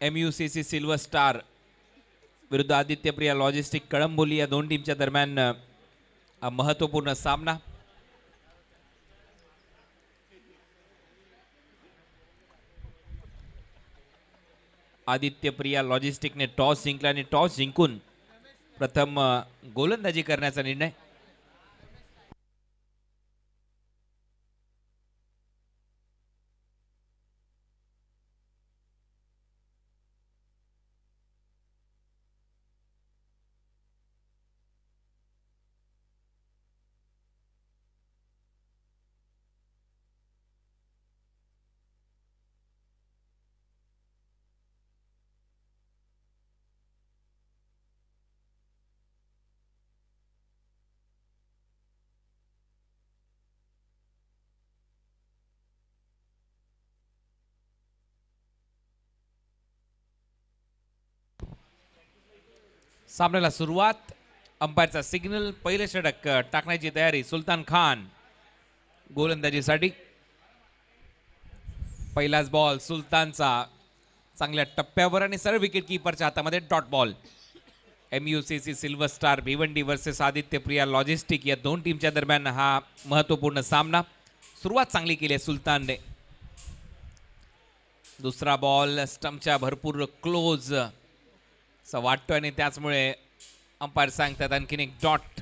MUCC silver star विरुद्ध आदित्यप्रिया logistic Kalamboli या दोन टीमच्या दरम्यान हा महत्त्वपूर्ण सामना. आदित्यप्रिया लॉजिस्टिकने टॉस जिंकला आणि टॉस जिंकून प्रथम गोलंदाजी करण्याचा निर्णय. सामन्याला सुरुवात. अंपायरचा सिग्नल. पहिले षटक टाकण्याची तयारी सुलतान खान गोलंदाजीसाठी. पहिलाच बॉल सुलतानचा चांगल्या टप्प्यावर आणि सरळ विकेट कीपरच्या हातामध्ये dot ball. MUCC silver star Bhiwandi versus Adityapriya logistic या दोन टीमच्या दरम्यान हा महत्त्वपूर्ण सामना. सुरुवात चांगली केली आहे सुलतानने. दुसरा बॉल स्टंपच्या भरपूर क्लोज असं वाटतोय आणि त्याचमुळे अंपायर सांगतात आणखीन एक डॉट.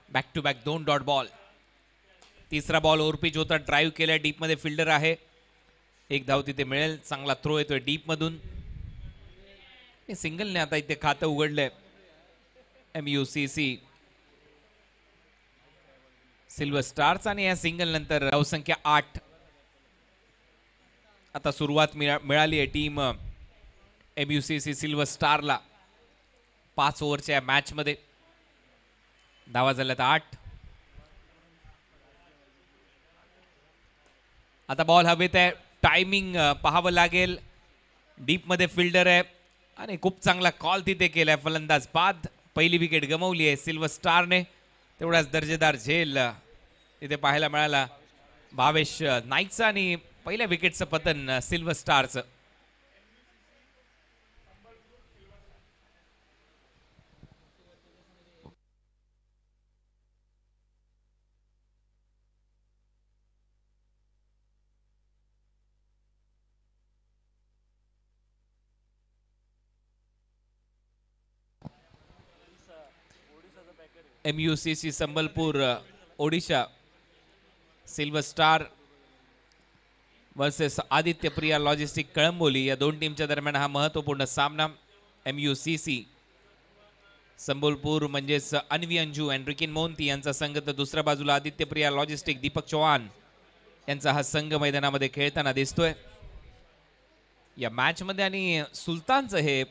बॅक टू बॅक दोन डॉट बॉल. तिसरा बॉल ओव्हरपिच होता. ड्राईव्ह केलाय. डीप मध्ये फिल्डर आहे. एक धाव तिथे मिळेल. चांगला थ्रो येतोय डीप मधून. सिंगलने आता इथे खातं उघडलंय MUCC सिल्वर स्टार्स आणि या सिंगल नंतर धावसंख्या 8. आता सुरुवात मिळाली आहे टीम MUCC सिल्वर स्टारला. 5 ओव्हरच्या मॅच मध्ये धावा झाल्यात 8. आता बॉल हवेत आहे. टायमिंग पाहावं लागेल. डीप मध्ये फिल्डर आहे आणि खूप चांगला कॉल तिथे केलाय फलंदाज बाद. पहिली विकेट गमावली आहे सिल्वर स्टारने. तेवढाच दर्जेदार झेल तिथे पाहायला मिळाला भावेश नाईकचा आणि पहिल्या विकेटचं पतन सिल्वर स्टारचं. MUCC Sambalpur Odisha silver star versus Adityapriya logistic Kalamboli या दोन टीमच्या दरम्यान हा महत्त्वपूर्ण सामना. MUCC संबलपूर म्हणजेच अन्वी अंजू अँड रिकिन मोहंती यांचा संघ, तर दुसऱ्या बाजूला आदित्यप्रिया लॉजिस्टिक दीपक चौहान यांचा हा संघ मैदानामध्ये खेळताना दिसतोय या मॅच मध्ये. आणि सुलतानचं हे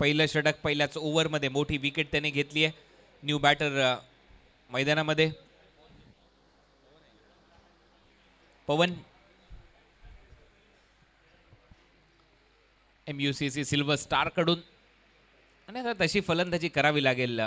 पहिलं षटक पहिल्याच ओव्हरमध्ये मोठी विकेट त्याने घेतली आहे. न्यू बॅटर मैदानामध्ये पवन. MUCC सिल्वर स्टार कडून आणि आता तशी फलंदाजी करावी लागेल.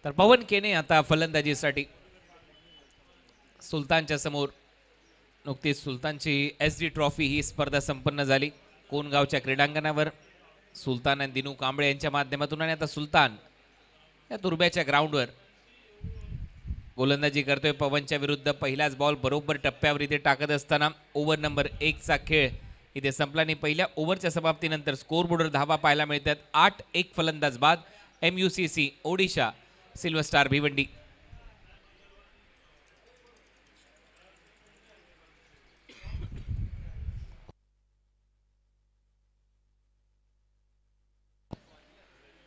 तर पवन केने आता फलंदाजीसाठी सुलतानच्या समोर. नुकतीच सुलतानची SD ट्रॉफी ही स्पर्धा संपन्न झाली कोणगावच्या क्रीडांगणावर सुलतान आणि दिनू कांबळे यांच्या माध्यमातून. आणि आता सुलतान या दुर्ब्याच्या ग्राउंडवर गोलंदाजी करतोय पवनच्या विरुद्ध. पहिलाच बॉल बरोबर टप्प्यावर इथे टाकत असताना ओव्हर नंबर 1 चा खेळ इथे संपला आणि पहिल्या ओव्हरच्या समाप्तीनंतर स्कोरबोर्डवर धावा पाहायला मिळतात. 8-1 फलंदाज बाद. MUCC Odisha silver star Bhiwandi.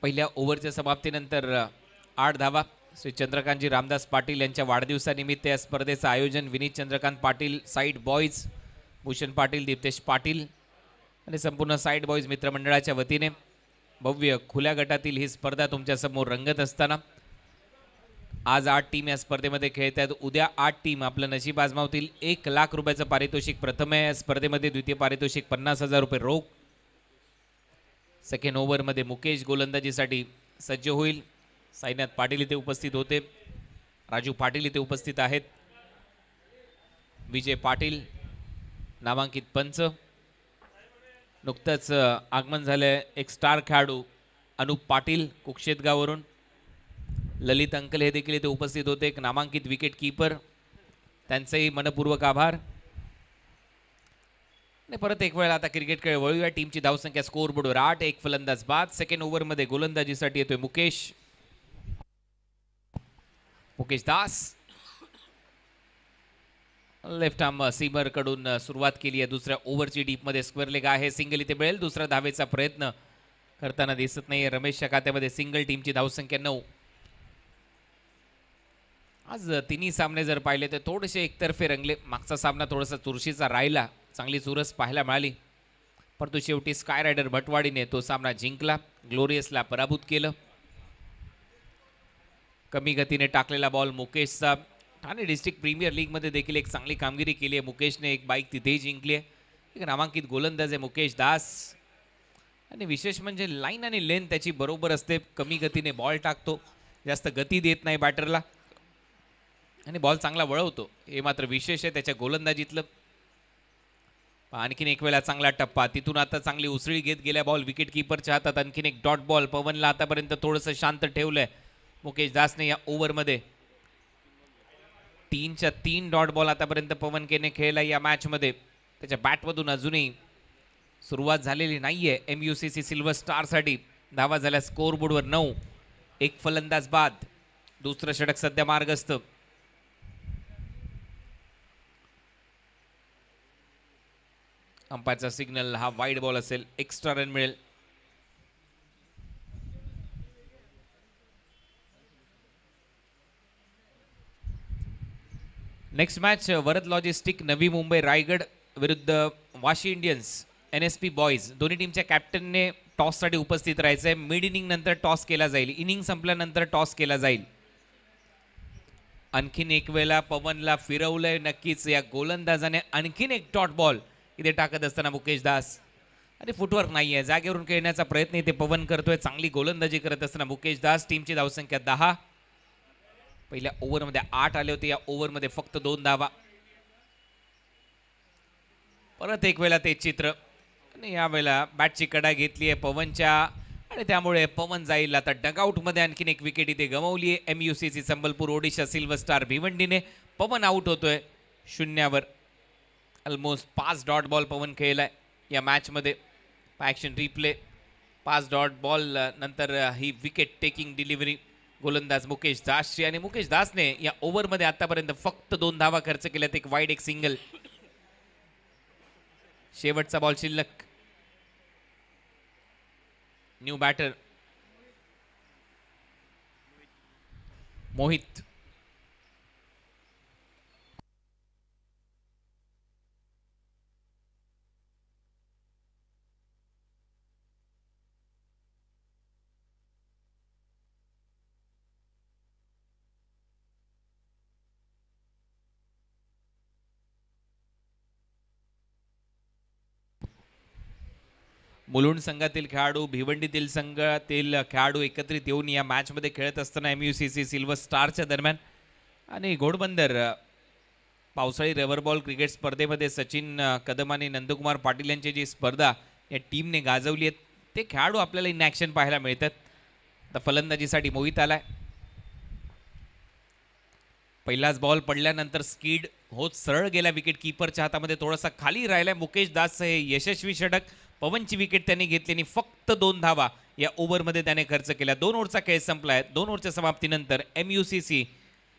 पहिल्या ओव्हरच्या समाप्तीनंतर 8 धावा. श्री चंद्रकांतजी रामदास पाटील यांच्या वाढदिवसानिमित्त या स्पर्धेचं आयोजन विनीत चंद्रकांत पाटील, साईड बॉयज भूषण पाटील, दीप्तेश पाटील आणि संपूर्ण साईड बॉयज मित्रमंडळाच्या वतीने भव्य खुल्या गटातील ही स्पर्धा तुमच्या समोर रंगत असताना आज 8 टीम या स्पर्धेमध्ये खेळत आहेत. उद्या 8 टीम आपलं नशीब आजमावतील. 1,00,000 रुपयाचं पारितोषिक प्रथम आहे स्पर्धेमध्ये. द्वितीय पारितोषिक 50,000 रुपये रोख. सेकंड ओव्हरमध्ये मुकेश गोलंदाजीसाठी सज्ज होईल. साईनाथ पाटील इथे उपस्थित होते. राजू पाटील इथे उपस्थित आहेत. विजय पाटील नामांकित पंच. नुकतंच आगमन झालंय एक स्टार खेळाडू अनुप पाटील कुक्षेतगाववरून. ललित अंकल हे देखील इथे उपस्थित होते, एक नामांकित विकेट कीपर. त्यांचेही मनपूर्वक आभार. आणि परत एक वेळा आता क्रिकेटकडे वळूया. टीमची धावसंख्या स्कोअर बोर्डवर 8. एक फलंदाज बाद. सेकंड ओव्हरमध्ये गोलंदाजीसाठी येतोय Mukesh Das. Left arm seamer कडून सुरुवात केली आहे. दुसऱ्या ओव्हरची डीपमध्ये स्क्वेअर लेग आहे. सिंगल इथे मिळेल. दुसरा धावेचा प्रयत्न करताना दिसत नाहीये. रमेशच्या खात्यामध्ये सिंगल. टीमची धावसंख्या 9. आज तिन्ही सामने जर पाहिले तर थोडेसे एकतर्फे रंगले. मागचा सामना थोडासा चुरशीचा राहिला. चांगली चुरस पाहायला मिळाली, परंतु शेवटी स्काय रायडर भटवाडीने तो सामना जिंकला. ग्लोरियसला पराभूत केलं. कमी गतीने टाकलेला बॉल मुकेशचा. ठाणे डिस्ट्रिक्ट प्रीमियर लीगमध्ये देखील एक चांगली कामगिरी केली आहे मुकेशने. एक बाईक तिथेही जिंकली आहे. एक नामांकित गोलंदाज आहे मुकेश दास. आणि विशेष म्हणजे लाईन आणि लेंथ त्याची बरोबर असते. कमी गतीने बॉल टाकतो, जास्त गती देत नाही बॅटरला, आणि बॉल चांगला वळवतो. हे मात्र विशेष आहे त्याच्या गोलंदाजीतलं. आणखीन एक वेळा चांगला टप्पा. तिथून आता चांगली उसळी घेत गेल्या बॉल विकेट कीपरच्या हातात. आणखीन एक डॉट बॉल. पवनला आतापर्यंत थोडंसं शांत ठेवलंय मुकेश दासने या ओव्हरमध्ये. 3च्या 3 डॉट बॉल आतापर्यंत पवन केने खेळला या मॅचमध्ये. त्याच्या बॅटमधून अजूनही सुरुवात झालेली नाहीये MUCC सिल्वर स्टारसाठी. धावा झाल्या स्कोअर बोर्डवर 9. एक फलंदाज बाद. दुसरं षटक सध्या मार्गस्थ. अंपायरचा सिग्नल हा वाईड बॉल असेल. एक्स्ट्रा रन मिळेल. Next match Varad logistic Navi Mumbai Raigad विरुद्ध वाशी इंडियन्स NSP बॉयज. दोन्ही टीमच्या कॅप्टनने टॉससाठी उपस्थित राहायचं आहे. मिड इनिंग नंतर टॉस केला जाईल. इनिंग संपल्यानंतर टॉस केला जाईल. आणखीन एक वेळा पवनला फिरवलंय नक्कीच या गोलंदाजाने. आणखीन एक डॉट बॉल इथे टाकत असताना मुकेश दास. आणि फुटवर्क नाही आहे, जागेवरून खेळण्याचा प्रयत्न इथे पवन करतोय. चांगली गोलंदाजी करत असताना मुकेश दास. टीमची धावसंख्या 10. पहिल्या ओव्हरमध्ये 8 आले होते. या ओव्हरमध्ये फक्त 2 धावा. परत एक वेळा ते चित्र. आणि यावेळेला बॅटची कडा घेतली आहे पवनच्या, आणि त्यामुळे पवन जाईल आता डगआउटमध्ये. आणखीन एक विकेट इथे गमावली आहे MUCC Sambalpur Odisha silver star भिवंडीने. पवन आउट होतोय 0वर. ऑलमोस्ट 5 डॉट बॉल पवन खेळलाय या मॅचमध्ये. Action replay. 5 डॉट बॉल नंतर ही विकेट टेकिंग डिलिव्हरी गोलंदाज मुकेश दासची. आणि मुकेश दासने या ओव्हरमध्ये आतापर्यंत फक्त 2 धावा खर्च केल्यात. एक वाईड, एक सिंगल. शेवटचा बॉल शिल्लक. New batter Mohit. मुलुंड संघातील खेळाडू, भिवंडीतील संघातील खेळाडू एकत्रित येऊन या मॅचमध्ये खेळत असताना MUCC सिल्वर स्टारच्या दरम्यान. आणि घोडबंदर पावसाळी रबर बॉल क्रिकेट स्पर्धेमध्ये सचिन कदम आणि नंदकुमार पाटील यांची जी स्पर्धा या टीमने गाजवली आहे, ते खेळाडू आपल्याला इन ॲक्शन पाहायला मिळतात. आता फलंदाजीसाठी मोहित आलाय. पहिलाच बॉल पडल्यानंतर स्कीड होत सरळ गेला विकेट कीपरच्या हातामध्ये. थोडासा खाली राहिलाय. मुकेश दासचं हे यशस्वी षटक. पवनची विकेट त्यांनी घेतली आणि फक्त 2 धावा या ओव्हरमध्ये त्याने खर्च केल्या. 2 ओव्हरचा खेळ संपलाय. 2 ओव्हरच्या समाप्तीनंतर MUCC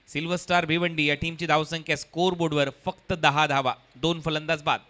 सिल्वर स्टार भिवंडी या टीमची धावसंख्या स्कोअर बोर्डवर फक्त 10 धावा. 2 फलंदाज बाद.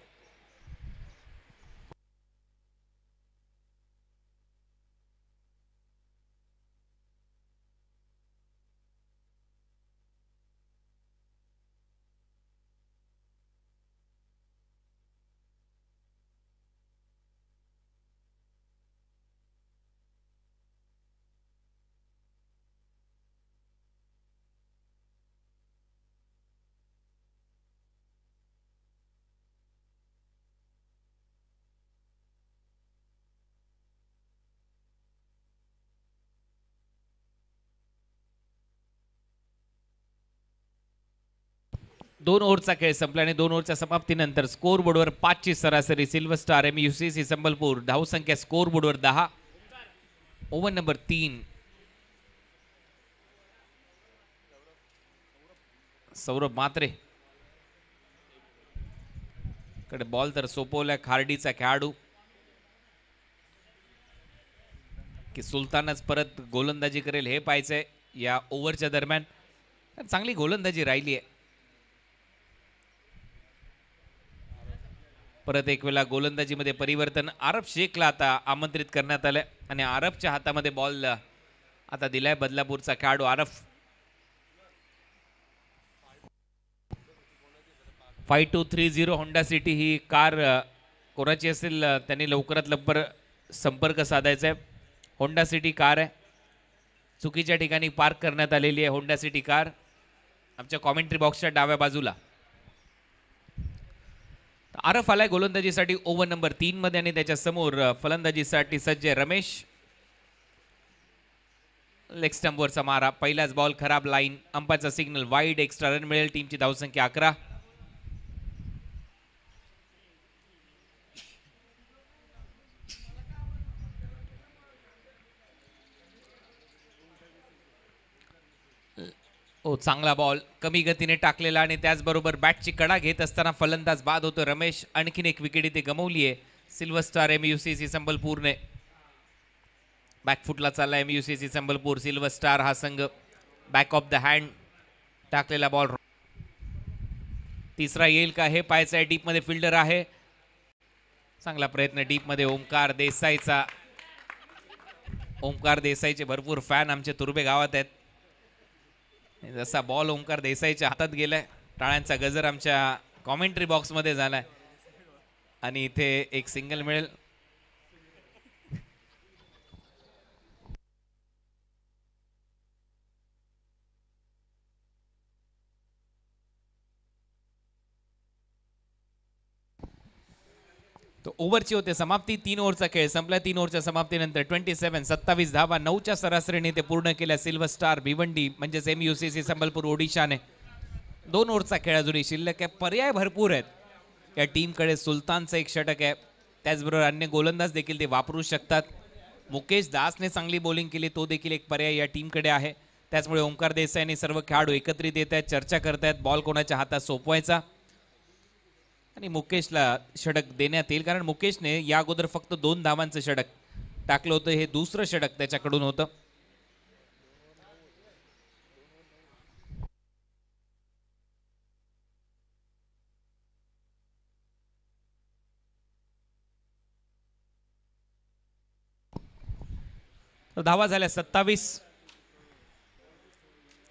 2 ओव्हरचा खेळ संपला आणि 2 ओव्हरच्या समाप्तीनंतर स्कोर बोर्डवर 5 ची सरासरी. सिल्वर स्टार MUCC संबलपूर धावसंख्या स्कोर बोर्डवर 10. Over number 3. सौरभ मात्रे कडे बॉल तर सोपवलाय खार्डीचा खेळाडू की सुलतानच परत गोलंदाजी करेल हे पाहायचंय या ओव्हरच्या दरम्यान. चांगली गोलंदाजी राहिली आहे. परत एक वेळा गोलंदाजीमध्ये परिवर्तन. आरब शेखला आता आमंत्रित करण्यात आलंय आणि आरबच्या हातामध्ये बॉल आता दिलाय बदलापूरचा खेळाडू आरफ. 5230 होंडा सिटी ही कार कोणाची असेल त्यांनी लवकरात लवकर संपर्क साधायचा आहे. होंडा सिटी कार आहे, चुकीच्या ठिकाणी पार्क करण्यात आलेली आहे होंडा सिटी कार आमच्या कॉमेंट्री बॉक्सच्या डाव्या बाजूला. आरफ आलाय गोलंदाजीसाठी ओव्हर नंबर 3 मध्ये आणि त्याच्या समोर फलंदाजीसाठी सज्ज रमेश. लेग स्टंपवरचा मारा, पहिलाच बॉल खराब. लाईन अंपायरचा सिग्नल वाईड. एक्स्ट्रा रन मिळेल. टीमची धावसंख्या 11. चांगला बॉल कमी गतीने टाकलेला आणि त्याचबरोबर बॅटची कडा घेत असताना फलंदाज बाद होतो रमेश. आणखीन एक विकेट इथे गमावली आहे सिल्वर स्टार MUCC संबलपूरने. बॅकफुटला चालला MUCC संबलपूर. सिल्वर स्टार हा संघ बॅक ऑफ द हँड टाकलेला बॉल. तिसरा येईल का हे पाहायचं आहे. डीपमध्ये फिल्डर आहे. चांगला प्रयत्न डीपमध्ये ओमकार देसाईचा. ओमकार देसाईचे भरपूर फॅन आमचे तुर्बे गावात आहेत. जसा बॉल ओमकार देसाईच्या हातात गेलाय टाळ्यांचा गजर आमच्या कॉमेंट्री बॉक्समध्ये झालाय आणि इथे एक सिंगल मिळेल. तो ओव्हरची होते समाप्ती. 3 ओव्हरचा खेळ संपला. 3 ओव्हरच्या समाप्तीनंतर 27 धावा 9च्या सरासरीने ते पूर्ण केल्या सिल्वर स्टार भिवंडी म्हणजेच MUCC संबलपूर ओडिशाने. 2 ओव्हरचा खेळ अजूनही शिल्लक आहे. पर्याय भरपूर आहेत या टीमकडे. सुलतानचं एक षटक आहे, त्याचबरोबर अन्य गोलंदाज देखील ते वापरू शकतात. मुकेश दासने चांगली बॉलिंग केली, तो देखील एक पर्याय या टीमकडे आहे. त्याचमुळे ओंकार देसाईने सर्व खेळाडू एकत्रित येत आहेत, चर्चा करतायत बॉल कोणाच्या हातात सोपवायचा आणि मुकेशला षटक देण्यात येईल. कारण मुकेशने या अगोदर फक्त 2 धावांचं षटक टाकलं होतं. हे दुसरं षटक त्याच्याकडून होतं. धावा झाल्या 27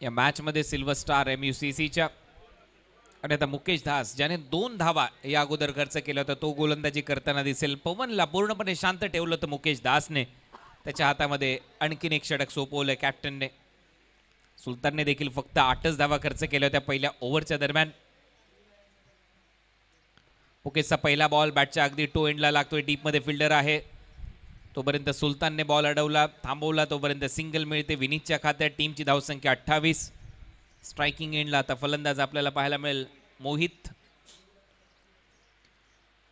या मॅच मध्ये सिल्वर स्टार MUCCच्या. आणि आता मुकेश दास ज्याने 2 धावा या अगोदर खर्च केला होता तो गोलंदाजी करताना दिसेल. पवनला पूर्णपणे शांत ठेवलं होतं मुकेश दासने. त्याच्या हातामध्ये आणखीन एक षटक सोपवलं कॅप्टनने. सुलतानने देखील फक्त 8च धावा खर्च केल्या होत्या पहिल्या ओव्हरच्या दरम्यान. मुकेशचा पहिला बॉल बॅटच्या अगदी टो एंडला लागतोय. डीपमध्ये फिल्डर आहे तोपर्यंत सुलतानने बॉल अडवला, थांबवला. तोपर्यंत सिंगल मिळते विनीतच्या खात्यात. टीमची धावसंख्या 28. स्ट्रायकिंग एंडला आता फलंदाज आपल्याला पाहायला मिळेल Mohit.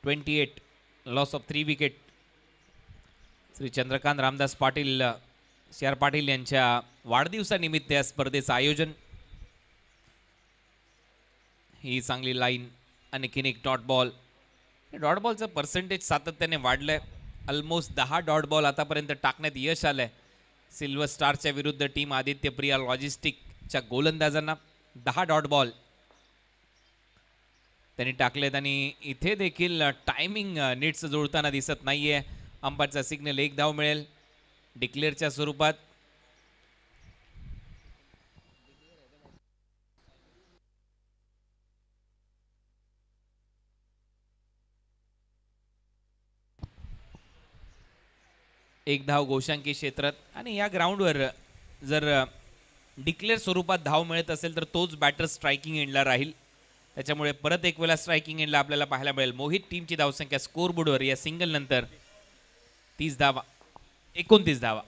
28 loss of 3 wicket. Shri Chandrakant Ramdas Patil CR Patil यांच्या वाढदिवसानिमित्त या स्पर्धेचं आयोजन. ही चांगली लाईन. आणखीन एक डॉट बॉल. डॉट बॉलचं पर्सेंटेज सातत्याने वाढलंय. ऑलमोस्ट 10 डॉट बॉल आतापर्यंत टाकण्यात यश आलंय सिल्वर स्टारच्या विरुद्ध. टीम आदित्य प्रिया लॉजिस्टिकच्या गोलंदाजांना 10 डॉट बॉल त्यांनी टाकलेत आणि इथे देखील टायमिंग नीट्स जुळताना दिसत नाहीये. अंपायरचा सिग्नल 1 धाव मिळेल डिक्लेअरच्या स्वरूपात. एक धाव गोशांकी क्षेत्रात आणि या ग्राउंडवर जर डिक्लेअर स्वरूपात धाव मिळत असेल तर तोच बॅटर स्ट्रायकिंग एंडला राहील. त्याच्यामुळे परत एक वेळा स्ट्रायकिंग एंडला आपल्याला पाहायला मिळेल मोहित. टीमची धावसंख्या स्कोर बोर्डवर या सिंगल नंतर 30 धावा 29 धावा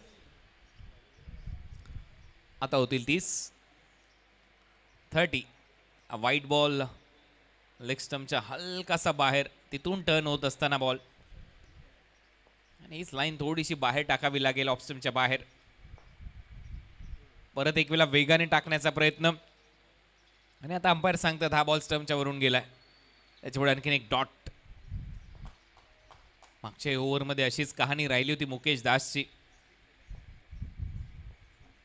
आता होतील 30. वाईट बॉल लेग स्टंपच्या हलकासा बाहेर, तिथून टर्न होत असताना बॉल, आणि हीच लाईन थोडीशी बाहेर टाकावी लागेल ऑफ स्टंपच्या बाहेर. परत एक वेळा वेगाने टाकण्याचा प्रयत्न, आणि आता अंपायर सांगतात हा बॉल स्टंपच्या वरून गेलाय, त्याच्यामुळे आणखीन एक डॉट. मागच्या ओव्हरमध्ये अशीच कहाणी राहिली होती मुकेश दासची.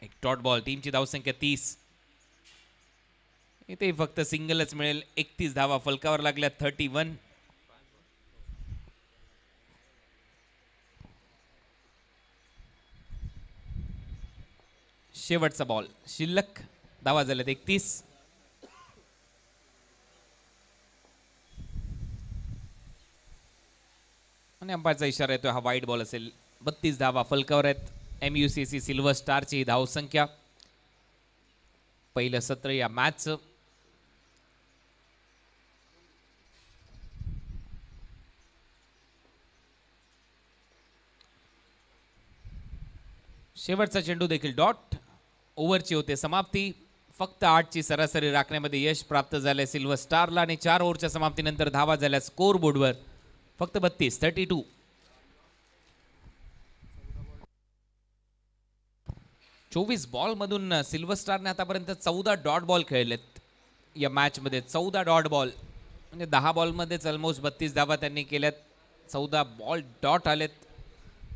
एक डॉट बॉल, टीमची धावसंख्या 30. इथे फक्त सिंगलच मिळेल. 31 धावा फलकावर लागल्या. 31. शेवटचा बॉल, शिल्लक धावा झाल्यात 31. आणि अंपायरचा इशारा येतोय हा वाईट बॉल असेल. 32 धावा फलकावर आहेत. MUCC सिल्वर स्टारची धावसंख्या. पहिलं सत्र या मॅचचं. शेवटचा चेंडू देखील डॉट. ओव्हरची होते समाप्ती. फक्त 8ची सरासरी राखण्यामध्ये यश प्राप्त झाले सिल्वर स्टारला, आणि 4 ओव्हरच्या समाप्तीनंतर धावा झाल्या स्कोर बोर्डवर फक्त 32. 32. 24 बॉल मधून सिल्वर स्टारने आतापर्यंत 14 डॉट बॉल खेळलेत या मॅच मध्ये. 14 डॉट बॉल म्हणजे 10 बॉल मध्येच ऑलमोस्ट 32 धावा त्यांनी केल्यात. 14 बॉल डॉट आलेत,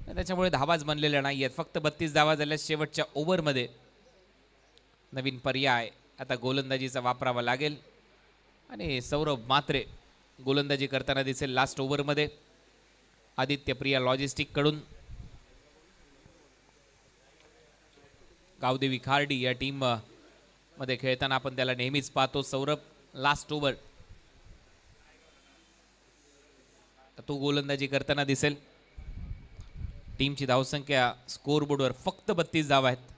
त्याच्यामुळे धावाच बनलेल्या नाहीयेत. फक्त 32 धावा झाल्या शेवटच्या ओव्हरमध्ये. नवीन पर्याय आता गोलंदाजीचा वापरावा लागेल, आणि सौरभ मात्रे गोलंदाजी करताना दिसेल लास्ट ओव्हरमध्ये. आदित्य प्रिया लॉजिस्टिक कडून. गावदेवी खार्डी या टीम मध्ये खेळताना आपण त्याला नेहमीच पाहतो. सौरभ लास्ट ओव्हर तो गोलंदाजी करताना दिसेल. टीमची धावसंख्या स्कोर बोर्डवर फक्त 32 धावा आहेत.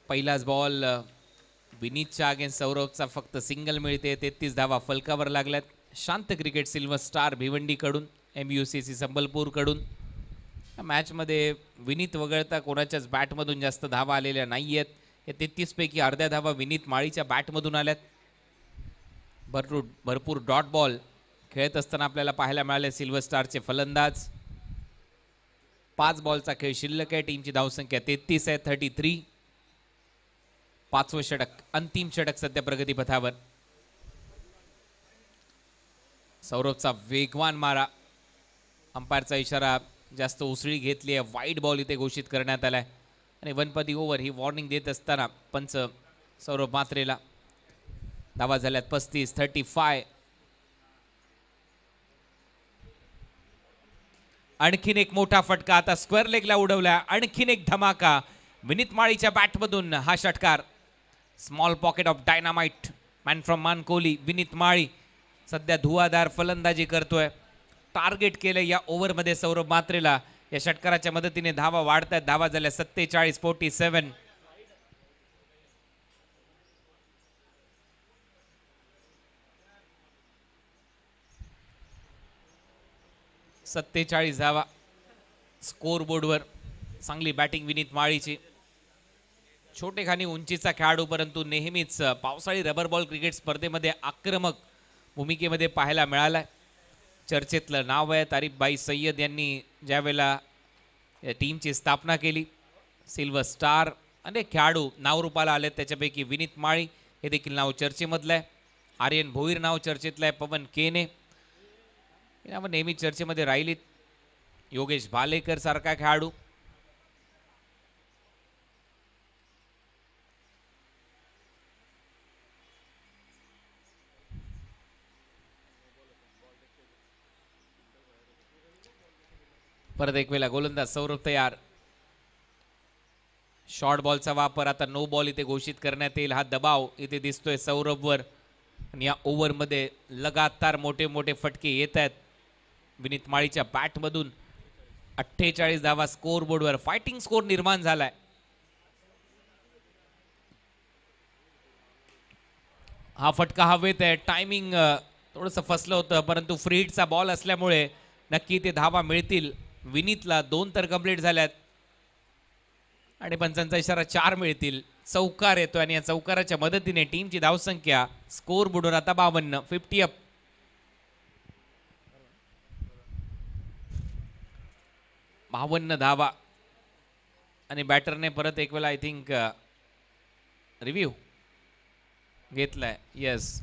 पहिलाच बॉल विनीतच्या अगेन्स्ट सौरभचा फक्त सिंगल मिळते. 33 धावा फलकावर लागल्यात. शांत क्रिकेट सिल्वर स्टार भिवंडी कडून, MUCC संबलपूर कडून. मॅच मध्ये विनीत वगळता कोणाच्याच बॅटमधून जास्त धावा आलेल्या नाहीयेत. या 33 पैकी अर्ध्या धावा विनीत माळीच्या बॅटमधून आल्यात. भरपूर डॉट बॉल खेळत असताना आपल्याला पाहायला मिळाले सिल्वर स्टारचे फलंदाज. 5 बॉलचा खेळ शिल्लक आहे. टीमची धावसंख्या 33 आहे. 33. 5वं षटक, अंतिम षटक सध्या प्रगतीपथावर. सौरभचा वेगवान मारा. अंपायरचा इशारा जास्त उसळी घेतली आहे. वाईट बॉल इथे घोषित करण्यात आलाय, आणि वनपदी ओव्हर ही वॉर्निंग देत असताना पंच सौरभ मात्रेला. धावा झाल्यात 35. 35. आणखीन एक मोठा फटका आता स्क्वेअर लेगला उडवला. आणखीन एक धमाका विनीत माळीच्या बॅटमधून. हा षटकार small pocket of dynamite man from Mankoli. Vineet Mali सध्या धुवाधार फलंदाजी करतोय. टार्गेट केलं या ओव्हरमध्ये सौरभ मात्रेला. या षटकाराच्या मदतीने धावा वाढतात. धावा झाल्या 47. 47. धावा स्कोर बोर्डवर. चांगली बॅटिंग विनीत माळीची. छोटेखानी उंचीचा खेळाडू, परंतु नेहमीच पावसाळी रबर बॉल क्रिकेट स्पर्धेमध्ये आक्रमक भूमिकेमध्ये पाहायला मिळाला. चर्चेतलं नाव आहे. तारिफबाई सय्यद यांनी ज्यावेळेला या टीमची स्थापना केली, सिल्वर स्टार अनेक खेळाडू नावरूपाला आले. त्याच्यापैकी विनीत माळी हे देखील नाव चर्चेमधलं आहे. आर्यन भोईर नाव चर्चेतलं आहे. पवन केने हे नावं नेहमी चर्चेमध्ये राहिलीत. योगेश भालेकर सारखा खेळाडू. परत एक वेळा गोलंदाज सौरभ तयार. शॉर्ट बॉलचा वापर. आता नो बॉल इथे घोषित करण्यात येईल. हा दबाव इथे दिसतोय सौरभवर, आणि या ओव्हरमध्ये लगातार मोठे मोठे फटके येत आहेत विनीत माळीच्या बॅटमधून. 48 धावा स्कोर बोर्डवर. फायटिंग स्कोर निर्माण झालाय. हा फटका हवेत आहे. टायमिंग थोडंसं फसलं होतं, परंतु फ्री हिटचा बॉल असल्यामुळे नक्की ते धावा मिळतील. विनीतला 2 तर कंप्लीट झाल्यात आणि पंचांचा इशारा 4 मिळतील. चौकार येतो आणि या चौकाराच्या मदतीने टीमची धावसंख्या स्कोर बुडून आता 52, 50 अप. धावा आणि बॅटरने परत एक वेळा आय थिंक रिव्ह्यू घेतलाय. येस,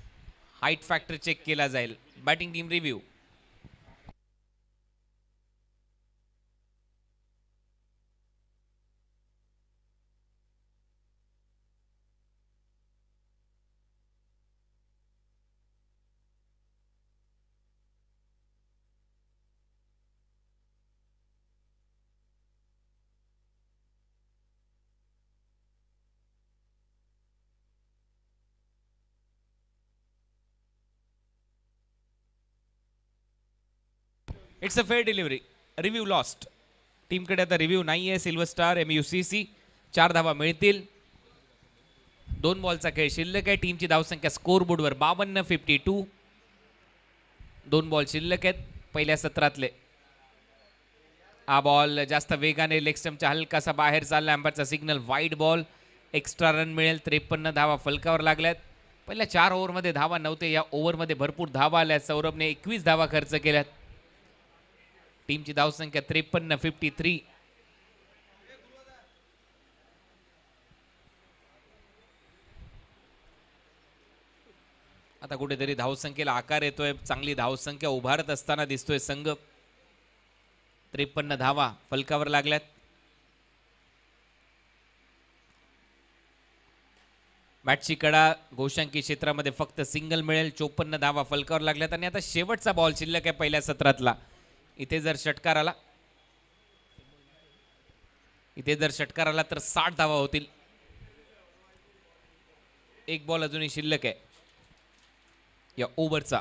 हाईट फॅक्टर चेक केला जाईल. Batting team review. It's a fair delivery. Review lost. टीमकडे आता रिव्ह्यू नाही आहे. सिल्वर स्टार MUCC 4 धावा मिळतील. 2 बॉलचा खेळ शिल्लक आहे. टीमची धावसंख्या स्कोर बोर्डवर 52, 52. 2 बॉल शिल्लक आहेत पहिल्या सत्रातले. हा बॉल जास्त वेगाने लेग स्टंपच्या हलकासा बाहेर चालला. अँपरचा signal wide ball. Extra run मिळेल. 53 धावा फलकावर लागल्यात. पहिल्या 4 ओव्हरमध्ये धावा नव्हते. या ओव्हरमध्ये भरपूर धावा आल्यात. सौरभने 21 धावा खर्च केल्यात. टीमची धावसंख्या 53, 53. आता कुठेतरी धावसंख्येला आकार येतोय. चांगली धावसंख्या उभारत असताना दिसतोय संघ. 53 धावा फलकावर लागल्यात. बॅटची कडा गोशांकी क्षेत्रामध्ये फक्त सिंगल मिळेल. 54 धावा फलकावर लागल्यात आणि आता शेवटचा बॉल शिल्लक आहे पहिल्या सत्रातला. इथे जर षटकार आला तर 60 धावा होतील. एक बॉल अजूनही शिल्लक आहे या ओव्हरचा.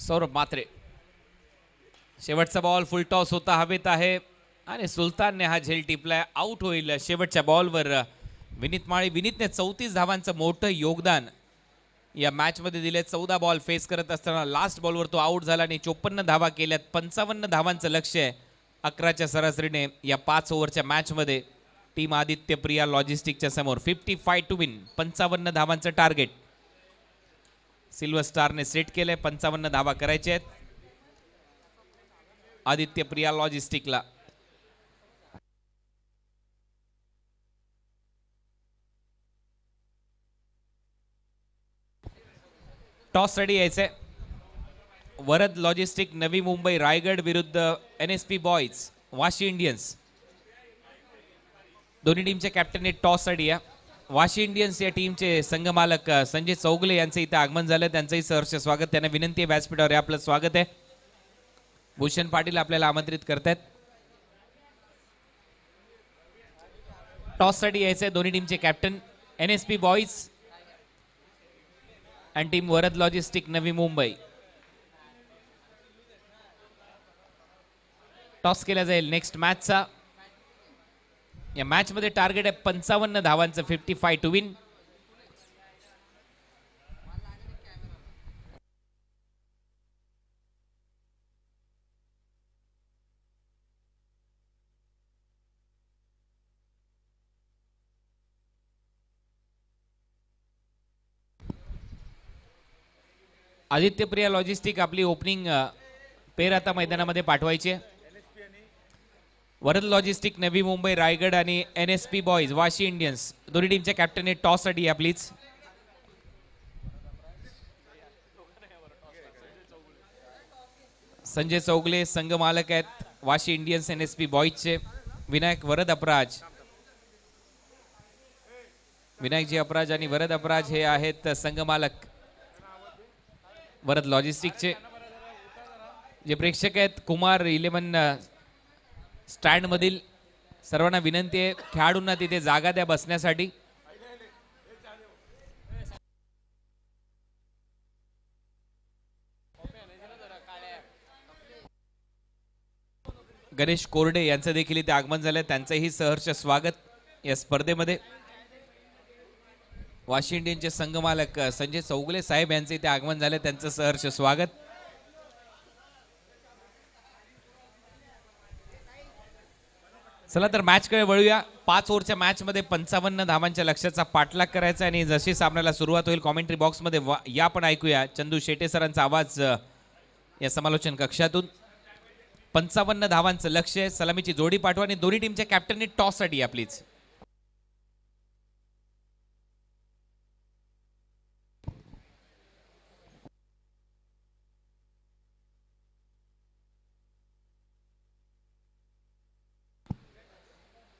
सौरभ मात्रे. शेवटचा बॉल फुल टॉस होता हवेत आहे आणि सुलतानने हा झेल टिपलाय. आउट होईल शेवटच्या बॉलवर विनीत माळी. विनीतने 34 धावांचं मोठं योगदान या मॅच मध्ये दिले. 14 बॉल फेस करत असताना लास्ट बॉलवर तो आउट झाला आणि 54 धावा केल्यात. 55 धावांचं लक्ष आहे 11च्या सरासरीने या 5 ओव्हरच्या मॅच मध्ये टीम आदित्य प्रिया लॉजिस्टिकच्या समोर. 55 टू विन. 55 धावांचं टार्गेट सिल्वर स्टारने सेट केलंय. 55 धावा करायचे आहेत आदित्य प्रिया लॉजिस्टिकला. टॉस साठी यायचंय. वरद लॉजिस्टिक नवी मुंबई रायगड विरुद्ध NSP बॉयज वाशी इंडियन्स. दोन्ही टीमच्या कॅप्टनने टॉस साठी या. वाशी इंडियन्स या टीमचे संघमालक संजय चौगले यांचं इथे आगमन झालं. त्यांचंही सहर्ष स्वागत. त्यांना विनंती आहे व्यासपीठावर आपलं स्वागत आहे. भूषण पाटील आपल्याला आमंत्रित करतायत. टॉस साठी यायचंय दोन्ही टीमचे कॅप्टन NSP बॉयज आणि team Varad logistic Navi Mumbai. Toss केला जाईल नेक्स्ट मॅचचा. या मॅच मध्ये टार्गेट आहे 55 धावांचं. 55 to win. Aditya Priya logistic आपली ओपनिंग पेर आता मैदानामध्ये पाठवायची. वरद लॉजिस्टिक नवी मुंबई रायगड आणि NSP बॉयज वाशी इंडियन्स दोन्ही टीमच्या कॅप्टन टॉस साठी या प्लीज. संजय चौगले संघ मालक आहेत वाशी इंडियन्स NSP बॉयजचे. विनायक वरद अपराज. विनायकजी अपराज आणि वरद अपराज हे आहेत संघ मालक वरद लॉजिस्टिकचे. जे प्रेक्षक आहेत कुमार 11 स्टँड मधील सर्वांना विनंती आहे खेळाडूंना तिथे जागा द्या बसण्यासाठी. गणेश कोरडे यांचं देखील इथे आगमन झालं, त्यांचंही सहर्ष स्वागत या स्पर्धेमध्ये. वाशी इंडियनचे संघमालक संजय चौगुले साहेब यांचं इथे आगमन झालं, त्यांचं सहर्ष स्वागत. चला तर मॅचकडे वळूया. 5 ओव्हरच्या मॅचमध्ये 55 धावांच्या लक्ष्याचा पाठलाग करायचा आणि जशी सामन्याला सुरुवात होईल कॉमेंट्री बॉक्समध्ये या पण ऐकूया चंदू शेटे सरांचा आवाज या समालोचन कक्षातून. 55 धावांचं लक्ष्य, सलामीची जोडी पाठवा आणि दोन्ही टीमच्या कॅप्टननी टॉस साठी या प्लीज.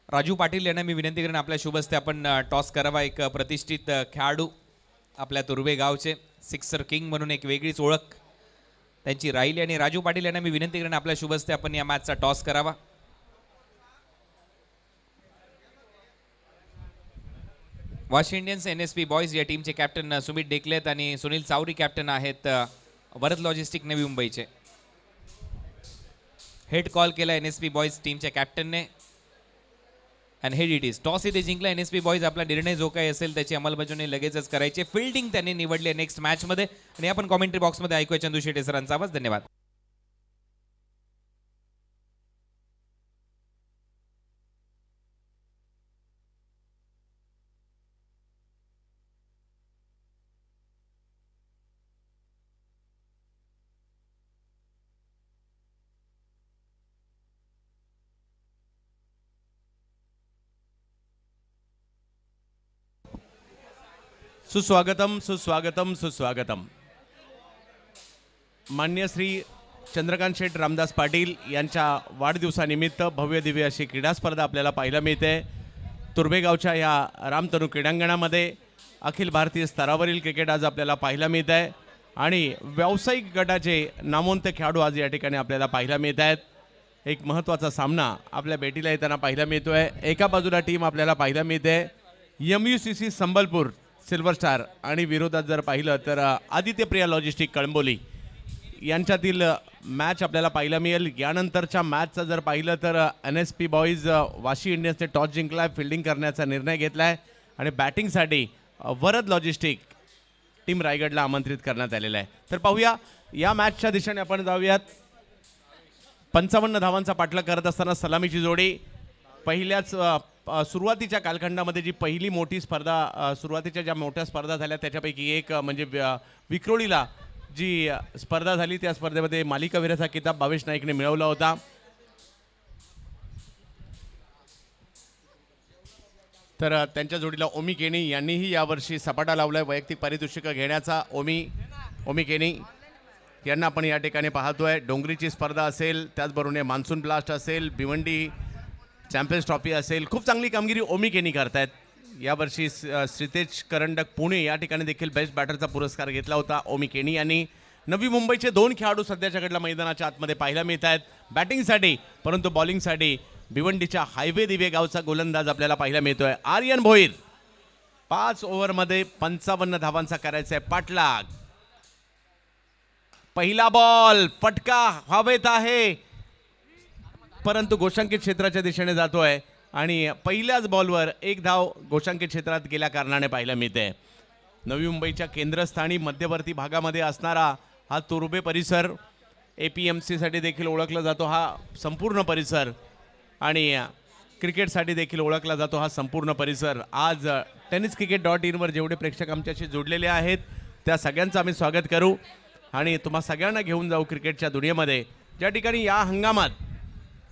राजू पाटील यांना मी विनंती करेन आपल्या शुभ हस्ते आपण टॉस करावा. एक प्रतिष्ठित खेळाडू आपल्या तुर्भे गावचे, सिक्सर किंग म्हणून एक वेगळीच ओळख त्यांची राहिली आणि राजू पाटील यांना मी विनंती करेन आपल्या शुभ हस्ते आपण या मॅचचा टॉस करावा. वाशी इंडियन्स NSP बॉयज या टीमचे कॅप्टन सुमित डेकलेत आणि सुनील चावरी कॅप्टन आहेत वरद लॉजिस्टिक नवी मुंबईचे. हेड कॉल केला NSP बॉयज टीमच्या कॅप्टनने आणि हेड इट इज. टॉस इथे जिंकला NSP बॉयज. आपला निर्णय जो काही असेल त्याची अंमलबजावणी लगेचच करायची. फिल्डिंग त्यांनी निवडली नेक्स्ट मॅच मध्ये आणि आपण कॉमेंट्री बॉक्स मध्ये ऐकूया चंदू शेटे सरांचा आवाज. धन्यवाद. सुस्वागतम सुस्वागतम सुस्वागतम. मान्य श्री चंद्रकांत शेठ रामदास पाटील यांच्या वाढदिवसानिमित्त भव्य दिव्य अशी क्रीडा स्पर्धा आपल्याला पाहायला मिळते. तुर्भेगावच्या या रामतनू क्रीडांगणामध्ये अखिल भारतीय स्तरावरील क्रिकेट आज आपल्याला पाहायला मिळत आहे आणि व्यावसायिक गटाचे नामवंत खेळाडू आज या ठिकाणी आपल्याला पाहायला मिळत आहेत. एक महत्त्वाचा सामना आपल्या भेटीला येताना पाहायला मिळतोय. एका बाजूला टीम आपल्याला पाहायला मिळते MUCC संबलपूर सिल्वर स्टार आणि विरोधात जर पाहिलं तर आदित्य प्रिया लॉजिस्टिक कळंबोली यांच्यातील मॅच आपल्याला पाहायला मिळेल. यानंतरच्या मॅचचं जर पाहिलं तर NSP बॉईज वाशी इंडियन्सने टॉस जिंकला, फिल्डिंग करण्याचा निर्णय घेतला आहे आणि बॅटिंगसाठी वरद लॉजिस्टिक टीम रायगडला आमंत्रित करण्यात आलेलं आहे. तर पाहूया या मॅचच्या दिशेने आपण जाऊयात. 55 धावांचा पाठलाग करत असताना सलामीची जोडी. पहिल्याच सुरुवातीच्या कालखंडामध्ये जी पहिली मोठी स्पर्धा, सुरुवातीच्या ज्या मोठ्या स्पर्धा झाल्या त्याच्यापैकी एक म्हणजे विक्रोळीला जी स्पर्धा झाली त्या स्पर्धेमध्ये मालिकावीराचा किताब भावेश नाईकने मिळवला होता. तर त्यांच्या जोडीला ओमी केनी यांनीही यावर्षी सपाटा लावलाय वैयक्तिक पारितोषिक घेण्याचा. ओमी केनी यांना आपण या ठिकाणी पाहतोय. डोंगरीची स्पर्धा असेल, त्याचबरोबर मान्सून ब्लास्ट असेल, भिवंडी चॅम्पियन्स ट्रॉफी असेल, खूप चांगली कामगिरी ओमी केनी करतायत. यावर्षी श्रीतेज करंडक पुणे या ठिकाणी देखील बेस्ट बॅटरचा पुरस्कार घेतला होता ओमी केनी यांनी. नवी मुंबईचे 2 खेळाडू सध्याच्या घडीला मैदानाच्या आतमध्ये पाहायला मिळत आहेत बॅटिंगसाठी, परंतु बॉलिंगसाठी भिवंडीच्या हायवे दिवे गावचा गोलंदाज आपल्याला पाहायला मिळतोय आर्यन भोईर. 5 ओव्हरमध्ये 55 धावांचा करायचा आहे पाठलाग. पहिला बॉल फटका हवेत आहे, परंतु गोशांकित क्षेत्राच्या दिशेने जातोय आणि पहिल्याच बॉलवर 1 धाव गोशांकित क्षेत्रात गेल्या कारणाने पाहायला मिळते. नवी मुंबईच्या केंद्रस्थानी मध्यवर्ती भागामध्ये असणारा हा तुर्भे परिसर APMC साठी देखील ओळखला जातो हा संपूर्ण परिसर आणि क्रिकेटसाठी देखील ओळखला जातो हा संपूर्ण परिसर. आज tenniscricket.in वर जेवढे प्रेक्षक आमच्याशी जोडलेले आहेत त्या सगळ्यांचं आम्ही स्वागत करू आणि तुम्हा सगळ्यांना घेऊन जाऊ क्रिकेटच्या दुनियेमध्ये, ज्या ठिकाणी या हंगामात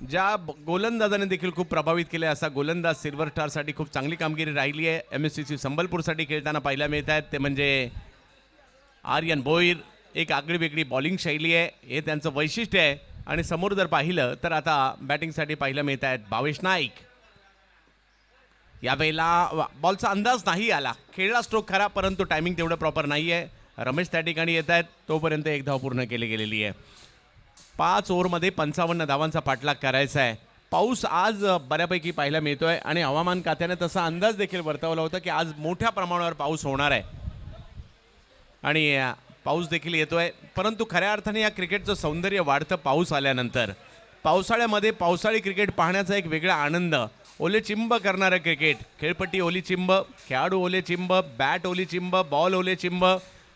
ज्या गोलंदाजाने देखील खूप प्रभावित केले असा गोलंदाज सिल्वर स्टारसाठी खूप चांगली कामगिरी राहिली आहे. MSCC संबलपूरसाठी खेळताना पाहायला मिळत आहेत ते म्हणजे आर्यन भोईर. एक आगळी वेगळी बॉलिंग शैली आहे, हे त्यांचं वैशिष्ट्य आहे. आणि समोर जर पाहिलं तर आता बॅटिंगसाठी पाहायला मिळत आहेत भावेश नाईक. यावेळेला बॉलचा अंदाज नाही आला, खेळला स्ट्रोक खरा परंतु टायमिंग तेवढं प्रॉपर नाही आहे. रमेश त्या ठिकाणी येत आहेत, तोपर्यंत 1 धाव पूर्ण केली गेलेली आहे. 5 ओव्हरमध्ये 55 धावांचा पाठलाग करायचा आहे. पाऊस आज बऱ्यापैकी पाहायला मिळतोय आणि हवामान खात्याने तसा अंदाज देखील वर्तवला होता की आज मोठ्या प्रमाणावर पाऊस होणार आहे आणि पाऊस देखील येतोय. परंतु खऱ्या अर्थाने या क्रिकेटचं सौंदर्य वाढतं पाऊस आल्यानंतर. पावसाळ्यामध्ये पावसाळी क्रिकेट पाहण्याचा एक वेगळा आनंद, ओले चिंब करणारं क्रिकेट, खेळपट्टी ओली चिंब, खेळाडू ओले चिंब, बॅट ओली चिंब, बॉल ओले चिंब,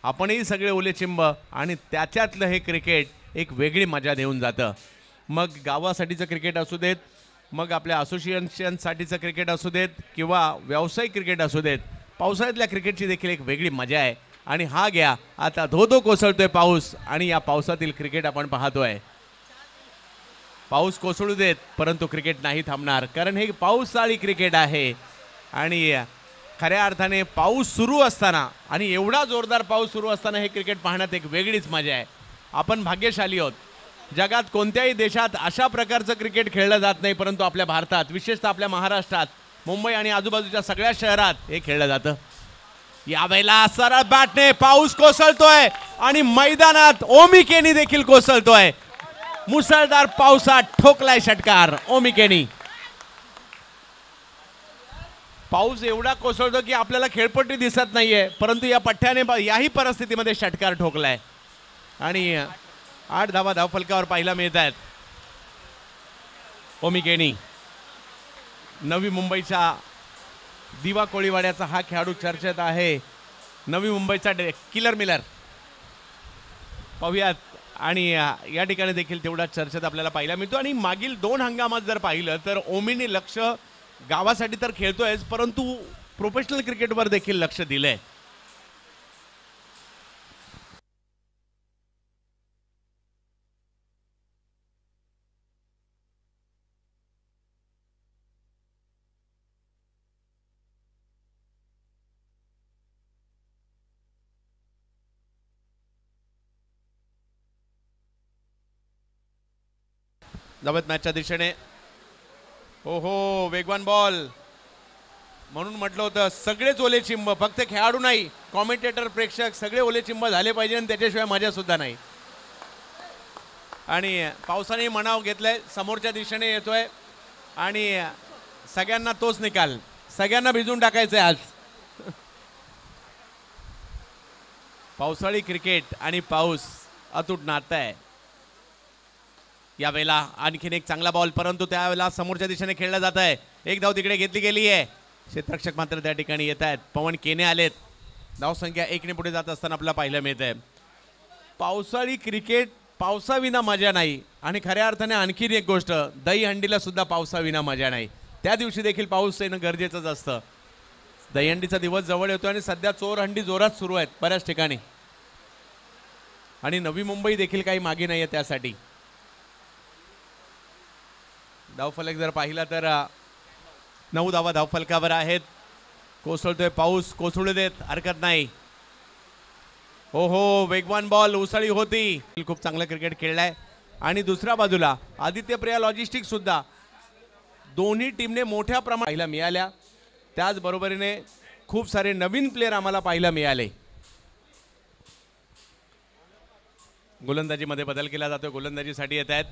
आपणही सगळे ओले चिंब आणि त्याच्यातलं हे क्रिकेट एक वेगळी मजा देऊन जातं. मग गावासाठीचं क्रिकेट असू देत, मग आपल्या असोसिएशनसाठीचं क्रिकेट असू देत किंवा व्यावसायिक क्रिकेट असू देत, पावसाळ्यातल्या क्रिकेटची देखील एक वेगळी मजा आहे. आणि हा घ्या आता धो धो कोसळतोय पाऊस आणि या पावसातील क्रिकेट आपण पाहतोय. पाऊस कोसळू देत परंतु क्रिकेट नाही थांबणार, कारण हे पावसाळी क्रिकेट आहे. आणि खऱ्या अर्थाने पाऊस सुरू असताना आणि एवढा जोरदार पाऊस सुरू असताना हे क्रिकेट पाहण्यात एक वेगळीच मजा आहे. आपण भाग्यशाली आहोत. जगात कोणत्याही देशात अशा प्रकारचं क्रिकेट खेळलं जात नाही, परंतु आपल्या भारतात, विशेषतः आपल्या महाराष्ट्रात, मुंबई आणि आजूबाजूच्या सगळ्या शहरात हे खेळलं जातं. यावेळेला सरळ बॅटने पाऊस कोसळतोय आणि मैदानात ओमी केनी देखील कोसळतोय. मुसळधार पावसात ठोकलाय षटकार ओमी केनी. पाऊस एवढा कोसळतो की आपल्याला खेळपट्टी दिसत नाहीये, परंतु या पठ्ठ्याने याही परिस्थितीमध्ये षटकार ठोकलाय आणि 8 धावा धावफलकावर पाहायला मिळत आहेत. ओमी केनी नवी मुंबईचा दिवा कोळीवाड्याचा हा खेळाडू चर्चेत आहे. नवी मुंबईचा किलर मिलर पाहूयात. आणि या ठिकाणी देखील तेवढा चर्चेत आपल्याला पाहायला मिळतो. आणि मागील 2 हंगामात जर पाहिलं तर ओमीने लक्ष गावासाठी तर खेळतोयच, परंतु प्रोफेशनल क्रिकेटवर देखील लक्ष दिलंय. धावत मॅचच्या दिशेने. हो वेगवान बॉल. म्हणून म्हटलं होतं सगळेच ओले चिंब, फक्त खेळाडू नाही, कॉमेंटेटर, प्रेक्षक सगळे ओले चिंब झाले पाहिजे आणि त्याच्याशिवाय मजा सुद्धा नाही. आणि पावसाने मनाव घेतलंय, समोरच्या दिशेने येतोय आणि सगळ्यांना तोच निकाल, सगळ्यांना भिजून टाकायचंय आज. पावसाळी क्रिकेट आणि पाऊस अतूट नातं आहे. यावेळेला आणखीन एक चांगला बॉल, परंतु त्यावेळेला समोरच्या दिशेने खेळला जात आहे. एक धाव तिकडे घेतली गेली आहे. क्षेत्ररक्षक मात्र त्या ठिकाणी येत आहेत. पवन केने आलेत. धावसंख्या 1 ने पुढे जात असताना आपल्याला पाहायला मिळत आहे. पावसाळी क्रिकेट पावसाविना मजा नाही. आणि खऱ्या अर्थाने आणखीन एक गोष्ट, दहीहंडीला सुद्धा पावसाविना मजा नाही. त्या दिवशी देखील पाऊस येणं गरजेचंच असतं. दहीहंडीचा दिवस जवळ येतो आणि सध्या चोरहंडी जोरात सुरू आहेत बऱ्याच ठिकाणी. आणि नवी मुंबई देखील काही मागे नाही आहे त्यासाठी. धावफलक जर पाहिला तर 9 धावा धावफलकावर आहेत. कोसळतोय पाऊस, कोसळू देत, हरकत नाही. हो वेगवान बॉल, उसळी होती. खूप चांगलं क्रिकेट खेळलाय. आणि दुसऱ्या बाजूला आदित्य प्रिया लॉजिस्टिक्स सुद्धा दोन्ही टीमने मोठ्या प्रमाणात पाहायला मिळाल्या. त्याचबरोबरीने खूप सारे नवीन प्लेयर आम्हाला पाहायला मिळाले. गोलंदाजीमध्ये बदल केला जातो. गोलंदाजीसाठी येत आहेत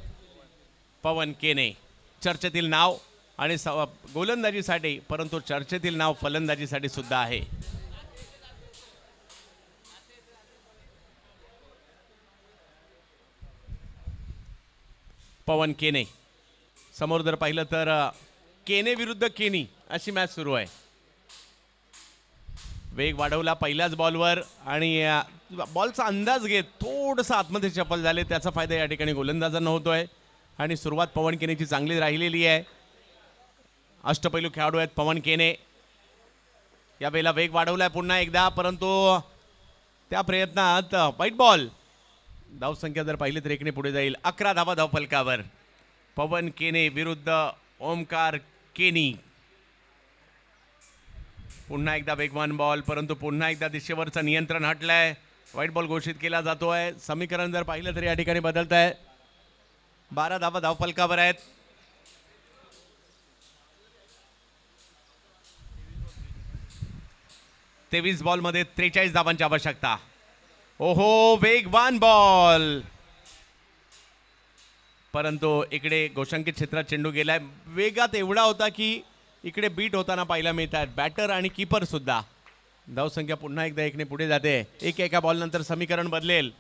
पवन केने, चर्चेतील नाव. आणि गोलंदाजीसाठी, परंतु चर्चेतील नाव फलंदाजीसाठी सुद्धा आहे. पवन केने समोर जर पाहिलं तर केने विरुद्ध केनी अशी मॅच सुरू आहे. वेग वाढवला पहिल्याच बॉलवर आणि बॉलचा अंदाज घेत थोडंसं आतमध्ये चपल झाले, त्याचा फायदा या ठिकाणी गोलंदाजांना होतोय. आणि सुरुवात पवन केनेची चांगली राहिलेली आहे. अष्टपैलू खेळाडू आहेत पवन केने. यावेळेला वेग वाढवलाय पुन्हा एकदा, परंतु त्या प्रयत्नात व्हाईट बॉल. धावसंख्या जर पाहिली तर 1 ने पुढे जाईल. 11 धावा धावफलकावर. पवन केने विरुद्ध ओमकार केनी. पुन्हा एकदा वेगवान बॉल, परंतु पुन्हा एकदा दिशेवरचं नियंत्रण हटलंय. व्हाईट बॉल घोषित केला जातोय. समीकरण जर पाहिलं तर या ठिकाणी बदलत आहे. 12 धावा धावफलकावर आहेत. तेवीस बॉल मध्ये 43 धावांची आवश्यकता. वेगवान बॉल, परंतु इकडे गोशंकित क्षेत्रात चेंडू गेलाय. वेगात एवढा होता की इकडे बीट होताना पाहायला मिळतात बॅटर आणि कीपर सुद्धा. धावसंख्या पुन्हा एकदा 1 ने पुढे जाते. एका बॉल नंतर समीकरण बदलेल.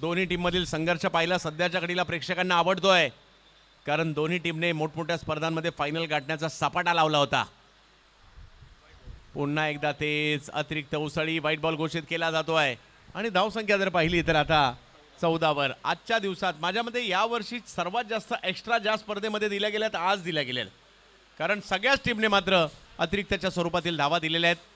दोन्ही टीम मधील संघर्ष पाहिला सध्याच्या घडीला प्रेक्षकांना आवडतोय. कारण दोन्ही टीमने मोठमोठ्या स्पर्धांमध्ये फायनल गाठण्याचा सपाटा लावला होता. पुन्हा एकदा तेच अतिरिक्त उसळी व्हाईट बॉल घोषित केला जातोय आणि धावसंख्या जर पाहिली तर आता 14वर. आजच्या दिवसात माझ्या मते यावर्षी सर्वात जास्त एक्स्ट्रा ज्या स्पर्धेमध्ये दिल्या गेल्यात आज दिल्या गेल्या, कारण सगळ्याच टीमने मात्र अतिरिक्तच्या स्वरूपातील धावा दिलेल्या आहेत.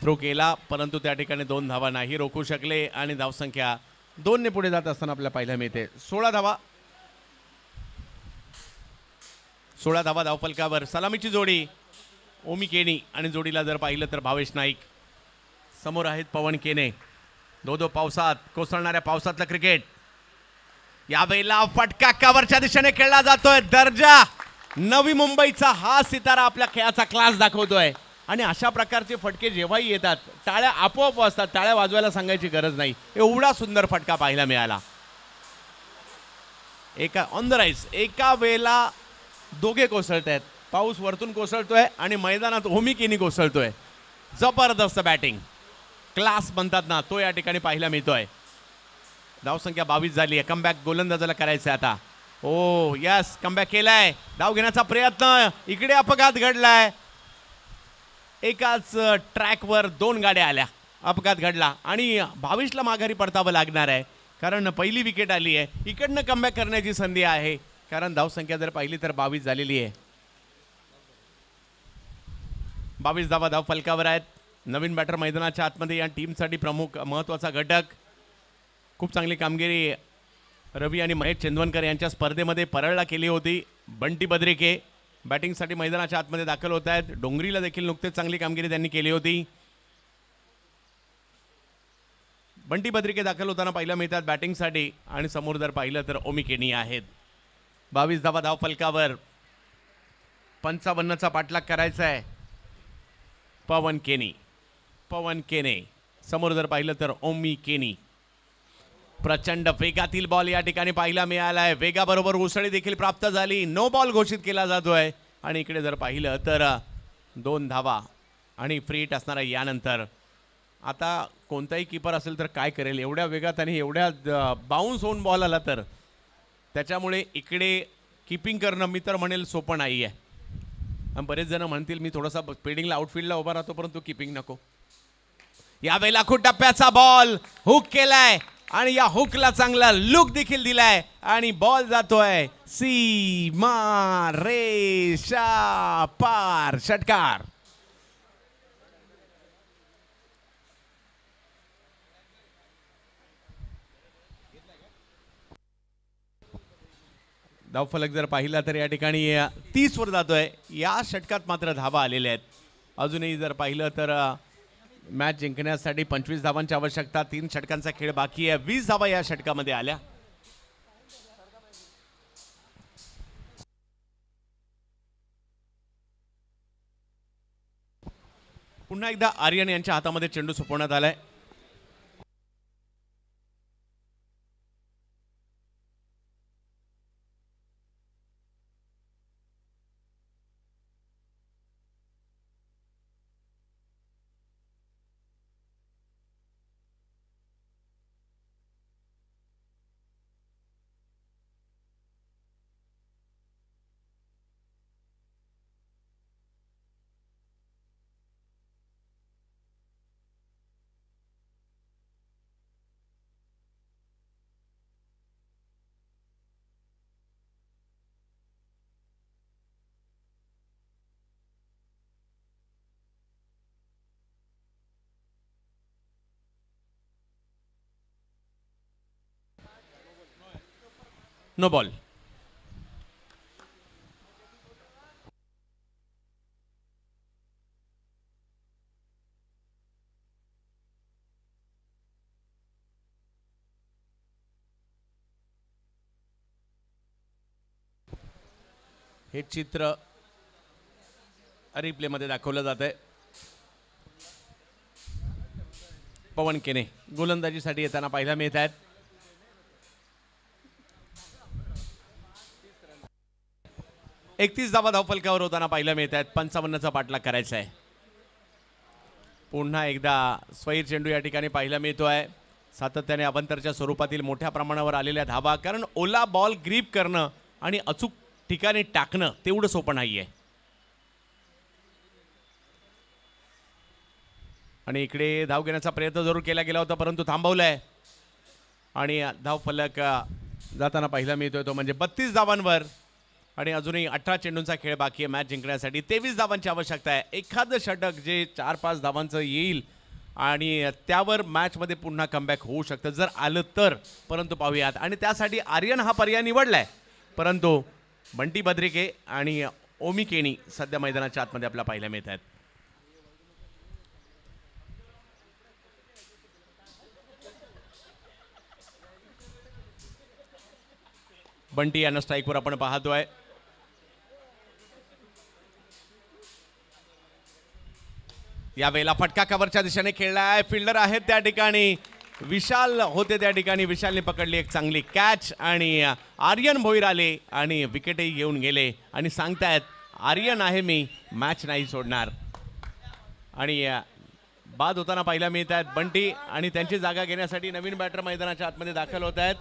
थ्रो केला परंतु त्या ठिकाणी 2 धावा नाही रोखू शकले आणि धावसंख्या 2 ने पुढे जात असताना आपल्याला पाहायला मिळते. 16 धावा 16 धावा धावफलकावर. सलामीची जोडी ओमी केनी आणि जोडीला जर पाहिलं तर भावेश नाईक. समोर आहेत पवन केने. दो पावसात कोसळणाऱ्या पावसातलं क्रिकेट. यावेळेला फटका कव्हरच्या दिशेने खेळला जातोय. दर्जा नवी मुंबईचा हा सितारा आपल्या खेळाचा क्लास दाखवतोय आणि अशा प्रकारचे फटके जेव्हाही येतात टाळ्या आपोआप वाजतात. टाळ्या वाजवायला सांगायची गरज नाही. एवढा सुंदर फटका पाहायला मिळाला. एका ऑन द राईस एका वेळेला दोघे कोसळत आहेत. पाऊस वरतून कोसळतोय आणि मैदानात ओमी केनी कोसळतोय. जबरदस्त बॅटिंग क्लास म्हणतात ना तो या ठिकाणी पाहायला मिळतोय. धावसंख्या 22 झाली आहे. कमबॅक गोलंदाजाला करायचं आहे आता. ओ यस कमबॅक केलाय. धाव घेण्याचा प्रयत्न. इकडे अपघात घडलाय. एकाच ट्रॅकवर 2 गाड्या आल्या. अपघात घडला आणि 22ला माघारी परतावं लागणार आहे कारण पहिली विकेट आली आहे. इकडनं कमबॅक करण्याची संधी आहे कारण धावसंख्या जर पाहिली तर 22 झालेली आहे. 22 धावा धाव फलकावर आहेत. नवीन बॅटर मैदानाच्या आतमध्ये या टीमसाठी प्रमुख महत्त्वाचा घटक. खूप चांगली कामगिरी रवी आणि महेश चंदवनकर यांच्या स्पर्धेमध्ये परळला केली होती. बंटी बद्रिके बॅटिंगसाठी मैदानाच्या आतमध्ये दाखल होत आहेत. डोंगरीला देखील नुकतेच चांगली कामगिरी त्यांनी केली होती. बंटी बद्रिके दाखल होताना पाहिलं मिळतात बॅटिंगसाठी आणि समोर जर पाहिलं तर ओमी केनी आहेत. 22 धावा धाव फलकावर. 55चा पाठलाग करायचा आहे. पवन केने समोर जर पाहिलं तर ओमी केनी. प्रचंड वेगातील बॉल या ठिकाणी पाहायला मिळालाय. वेगाबरोबर उसळी देखील प्राप्त झाली. नो बॉल घोषित केला जातोय आणि इकडे जर पाहिलं तर 2 धावा आणि फ्री हिट असणार आहे. यानंतर आता कोणताही कीपर असेल तर काय करेल एवढ्या वेगात आणि एवढ्या बाउन्स होऊन बॉल आला तर त्याच्यामुळे इकडे कीपिंग करणं मी तर म्हणेल सोपं नाही आहे. बरेच जण म्हणतील मी थोडासा स्पीडिंगला आउटफील्डला उभा राहतो परंतु कीपिंग नको. यावेळेला खूप टप्प्याचा बॉल हुक केलाय आणि या हुकला चांगला लुक देखील दिलाय आणि बॉल जातोय सीमा रेषा पार. षटकार. धावफलक जर पाहिला तर या ठिकाणी 30 वर जातोय. या षटकात मात्र धावा आलेल्या आहेत. अजूनही जर पाहिलं तर मॅच जिंकण्यासाठी 25 धावांची आवश्यकता. 3 षटकांचा खेळ बाकी आहे. 20 धावा या षटकामध्ये आल्या. पुन्हा एकदा आर्यन यांच्या हातामध्ये चेंडू सोपवण्यात आलाय. No ball. हे चित्र रिप्ले मध्ये दाखवलं जात आहे. पवन केने गोलंदाजीसाठी येताना पाहायला मिळत आहेत. 31 धावा धावफलकावर होताना पाहायला मिळत आहेत. 55चा पाठलाग करायचा आहे. पुन्हा एकदा स्वैर चेंडू या ठिकाणी पाहायला मिळतोय. सातत्याने अवंतरच्या स्वरूपातील मोठ्या प्रमाणावर आलेल्या धावा, कारण ओला बॉल ग्रीप करणं आणि अचूक ठिकाणी टाकणं तेवढं सोपं नाहीये. आणि इकडे धाव घेण्याचा प्रयत्न जरूर केला गेला होता, परंतु थांबवलाय. आणि धाव फलक जाताना पाहिला मिळतोय तो म्हणजे 32 धावांवर. आणि अजूनही 18 चेंडूंचा खेळ बाकी आहे मॅच जिंकण्यासाठी. 23 धावांची आवश्यकता आहे. एखादं षटक जे 4-5 धावांचं येईल आणि त्यावर मॅचमध्ये पुन्हा कमबॅक होऊ शकतं जर आलं तर. परंतु पाहूयात. आणि त्यासाठी आर्यन हा पर्याय निवडलाय, परंतु बंटी बद्रिके आणि ओमी केनी सध्या मैदानाच्या आतमध्ये आपल्याला पाहायला मिळत आहेत. बंटी यांना स्ट्राईकवर आपण पाहतोय. यावेळेला फटका कव्हरच्या दिशेने खेळलाय. फिल्डर आहेत त्या ठिकाणी, विशाल होते त्या ठिकाणी. विशालने पकडली एक चांगली कॅच आणि आर्यन भोईर आले आणि विकेटही घेऊन गेले आणि सांगतायत आर्यन आहे मी, मॅच नाही सोडणार. आणि बाद होताना पाहायला मिळत आहेत बंटी आणि त्यांची जागा घेण्यासाठी नवीन बॅटर मैदानाच्या आतमध्ये दाखल होत आहेत.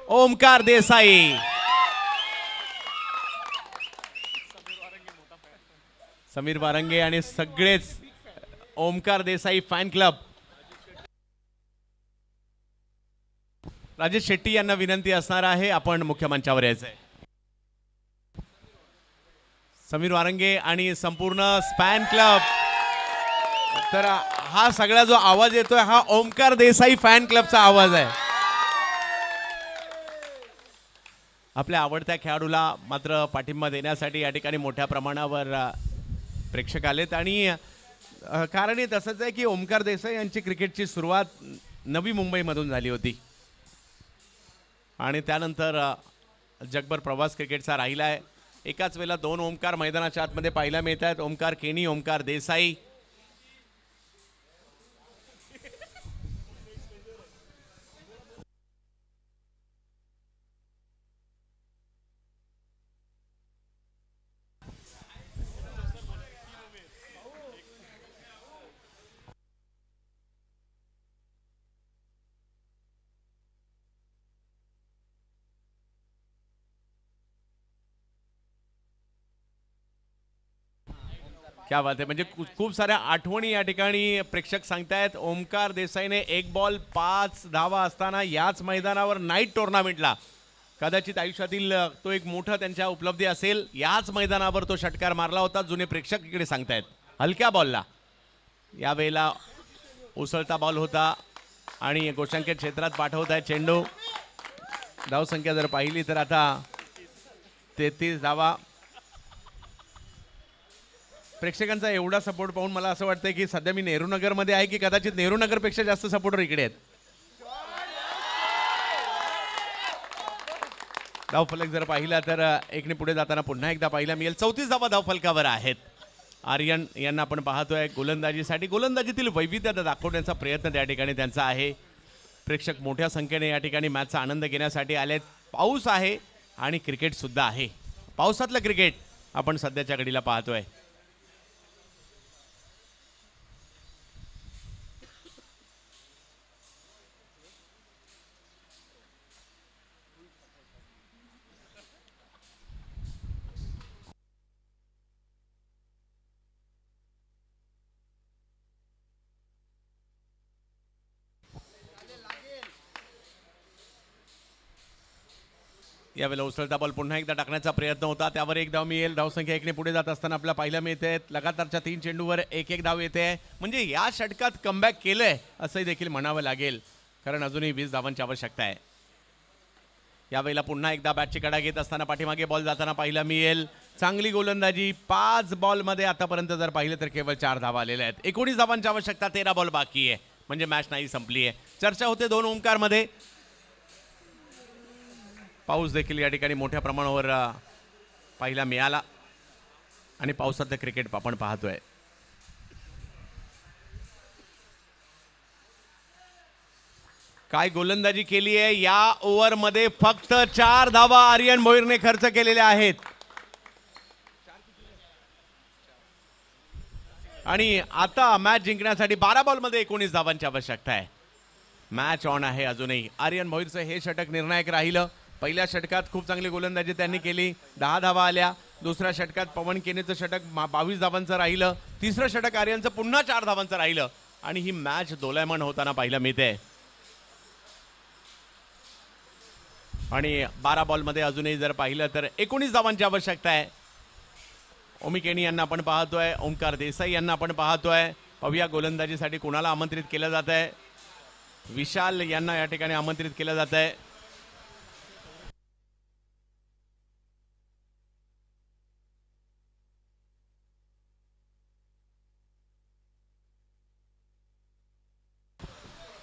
ओमकार देसाई, समीर वारंगे आणि सगळेच ओमकार देसाई फॅन क्लब. राजेश शेट्टी यांना विनंती असणार आहे आपण मुख्य मंचावर यायचंय. समीर वारंगे आणि संपूर्ण फॅन क्लब. तर हा सगळा जो आवाज येतोय हा ओमकार देसाई फॅन क्लबचा आवाज आहे. आपल्या आवडत्या खेळाडूला मात्र पाठिंबा देण्यासाठी या ठिकाणी मोठ्या प्रमाणावर प्रेक्षक आलेत. आणि कारणही तसंच आहे की ओमकार देसाई यांची क्रिकेटची सुरुवात नवी मुंबईमधून झाली होती आणि त्यानंतर जगभर प्रवास क्रिकेटचा राहिला आहे. एकाच वेळेला 2 ओमकार मैदानाच्या आतमध्ये पाहायला मिळत आहेत. ओमकार केनी, ओमकार देसाई. क्या बात आहे. म्हणजे खूप साऱ्या आठवणी या ठिकाणी प्रेक्षक सांगतायत. ओमकार देसाईने 1 बॉल 5 धावा असताना याच मैदानावर नाईट टुर्नामेंटला कदाचित आयुष्यातील तो एक मोठा त्यांच्या उपलब्धी असेल. याच मैदानावर तो षटकार मारला होता. जुने प्रेक्षक इकडे सांगतायत हलक्या बॉलला. यावेळेला उसळता बॉल होता आणि गोशांकित क्षेत्रात पाठवत आहे चेंडू. धावसंख्या जर पाहिली तर आता 33 धावा. प्रेक्षकांचा एवढा सपोर्ट पाहून मला असं वाटतंय की सध्या मी नेहरू नगरमध्ये आहे की कदाचित नेहरू नगरपेक्षा जास्त सपोर्टर इकडे आहेत. धावफलक जर पाहिला तर एकने पुढे जाताना पुन्हा एकदा पाहिला मिळेल. 34 धावा धावफलकावर आहेत. आर्यन यांना आपण पाहतोय गोलंदाजीसाठी. गोलंदाजीतील वैविध्यता दाखवण्याचा प्रयत्न त्या ठिकाणी त्यांचा आहे. प्रेक्षक मोठ्या संख्येने या ठिकाणी मॅचचा आनंद घेण्यासाठी आलेत. पाऊस आहे आणि क्रिकेट सुद्धा आहे. पावसातलं क्रिकेट आपण सध्याच्या घडीला पाहतोय. यावेळेला उसळता बॉल पुन्हा एकदा टाकण्याचा प्रयत्न होता. त्यावर 1 धाव मिळेल. धावसंख्या 1ने पुढे जात असताना आपल्याला पाहायला मिळते लगातारच्या 3 चेंडूवर 1-1 धाव येते. म्हणजे या षटकात कमबॅक केलंय असंही देखील म्हणावं लागेल, कारण अजूनही 20 धावांची आवश्यकता आहे. यावेळेला पुन्हा एकदा बॅटची कडा घेत असताना पाठीमागे बॉल जाताना पाहायला मिळेल. चांगली गोलंदाजी. 5 बॉलमध्ये आतापर्यंत जर पाहिलं तर केवळ 4 धावा आलेल्या आहेत. 19 धावांची आवश्यकता. 13 बॉल बाकी आहे, म्हणजे मॅच नाही संपली आहे. चर्चा होते 2 ओंकारमध्ये. पाऊस देखील या ठिकाणी मोठ्या प्रमाणावर पाहायला मिळाला आणि पावसातलं क्रिकेट आपण पाहतोय. काय गोलंदाजी केली आहे या ओव्हरमध्ये. फक्त 4 धावा आर्यन भोईरने खर्च केलेल्या आहेत आणि आता मॅच जिंकण्यासाठी 12 बॉलमध्ये 19 धावांची आवश्यकता आहे. मॅच ऑन आहे अजूनही. आर्यन भोईरचं हे षटक निर्णायक राहिलं. पहिल्या षटकात खूप चांगली गोलंदाजी त्यांनी केली, 10 धावा आल्या. दुसऱ्या षटकात पवन केनेचं षटक 22 धावांचं राहिलं. तिसरं षटक आर्यनचं पुन्हा 4 धावांचं राहिलं आणि ही मॅच दोलायमान होताना पाहायला मिळते. आणि 12 बॉलमध्ये अजूनही जर पाहिलं तर 19 धावांची आवश्यकता आहे. ओमी केनी यांना आपण पाहतोय, ओमकार देसाई यांना आपण पाहतोय. पाहूया गोलंदाजीसाठी कोणाला आमंत्रित केलं जात आहे. विशाल यांना या ठिकाणी आमंत्रित केलं जात आहे.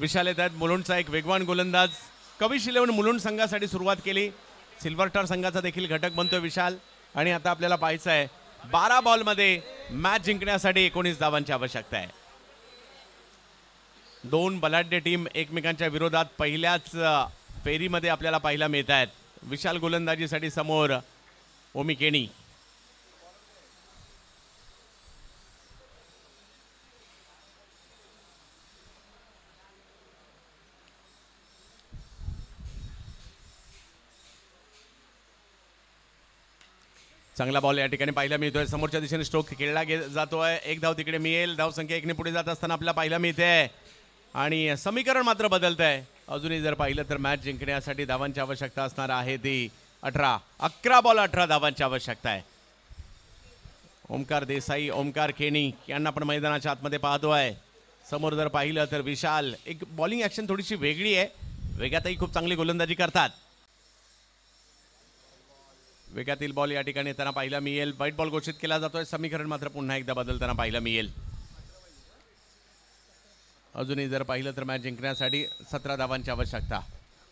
विशाल येत आहेत. मुलुंडचा एक वेगवान गोलंदाज. कविश 11 मुलुंड संघासाठी सुरुवात केली. सिल्वर स्टार संघाचा देखील घटक बनतोय विशाल. आणि आता आपल्याला पाहायचं आहे 12 बॉलमध्ये मॅच जिंकण्यासाठी 19 धावांची आवश्यकता आहे. दोन बलाढ्य टीम एकमेकांच्या विरोधात पहिल्याच फेरीमध्ये आपल्याला पाहायला मिळत आहेत. विशाल गोलंदाजीसाठी समोर ओमी केनी. चांगला बॉल या ठिकाणी पाहायला मिळतोय. समोरच्या दिशेने स्ट्रोक खेळला जातोय. एक धाव तिकडे मिळेल. धाव संख्या 1 ने पुढे जात असताना आपल्याला पाहायला मिळते आणि समीकरण मात्र बदलत आहे. अजूनही जर पाहिलं तर मॅच जिंकण्यासाठी धावांची आवश्यकता असणार आहे ती 18. 11 बॉल 18 धावांची आवश्यकता आहे. ओमकार देसाई, ओमकार केनी यांना आपण मैदानाच्या आतमध्ये पाहतोय. समोर जर पाहिलं तर विशाल. एक बॉलिंग ॲक्शन थोडीशी वेगळी आहे. वेगातही खूप चांगली गोलंदाजी करतात. वेगातील बॉल या ठिकाणी त्यांना पाहायला मिळेल. व्हाईट बॉल घोषित केला जातोय. समीकरण मात्र पुन्हा एकदा बदलताना पाहायला मिळेल. अजूनही जर पाहिलं तर मॅच जिंकण्यासाठी 17 धावांची आवश्यकता.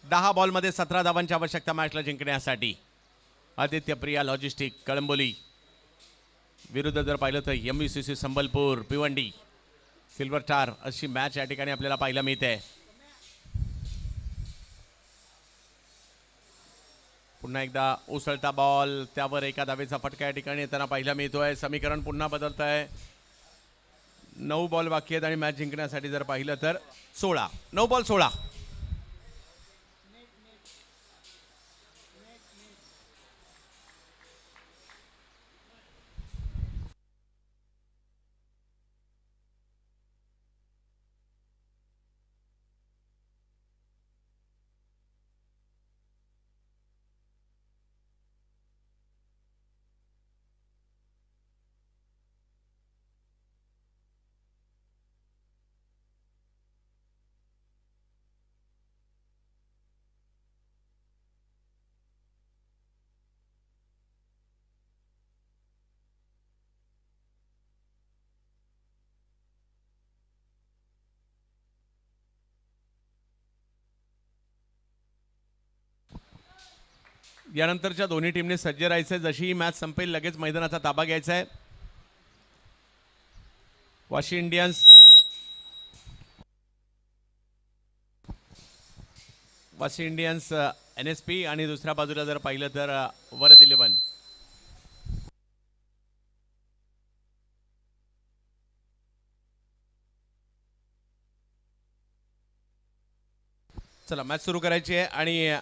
10 बॉलमध्ये 17 धावांची आवश्यकता मॅचला जिंकण्यासाठी. आदित्य प्रिया लॉजिस्टिक कळंबोली विरुद्ध जर पाहिलं तर MUCC Sambalpur Bhiwandi silver star अशी मॅच या ठिकाणी आपल्याला पाहायला मिळते. पुन्हा एकदा उसळता बॉल, त्यावर एका धावेचा फटका या ठिकाणी त्यांना पाहायला मिळतोय. समीकरण पुन्हा बदलत आहे. 9 बॉल बाकी आहेत आणि मॅच जिंकण्यासाठी जर पाहिलं तर 16. 9 बॉल 16. यानंतरच्या दोन्ही टीमने सज्ज राहायचंय. जशी ही मॅच संपेल लगेच मैदानाचा ताबा घ्यायचा आहे. वाशी इंडियन्स NSP आणि दुसऱ्या बाजूला जर पाहिलं तर वरद 11. चला मॅच सुरू करायची आहे आणि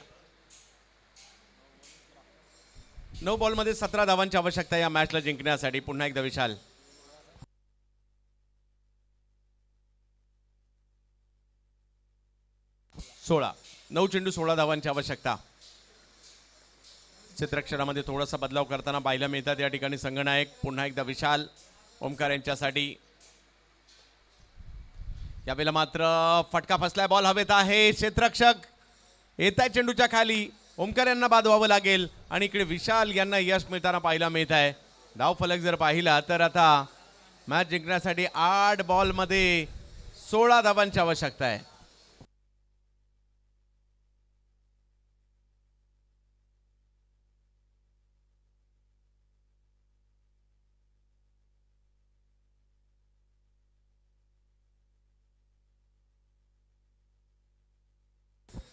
9 बॉलमध्ये 17 धावांची आवश्यकता या मॅचला जिंकण्यासाठी. पुन्हा एकदा विशाल. 16. 9 चेंडू 16 धावांची आवश्यकता. चित्रक्षरामध्ये थोडासा बदलाव करताना पाहायला मिळतात या ठिकाणी संघनायक. पुन्हा एकदा विशाल ओमकार यांच्यासाठी. यावेळेला मात्र फटका फसलाय. बॉल हवेत आहे. क्षेत्ररक्षक येत आहे चेंडूच्या खाली. ओमकार यांना बाद व्हावं लागेल आणि इकडे विशाल यांना यश मिळताना पाहायला मिळत आहे. धाव फलक जर पाहिला तर आता मॅच जिंकण्यासाठी 8 बॉलमध्ये 16 धावांची आवश्यकता आहे.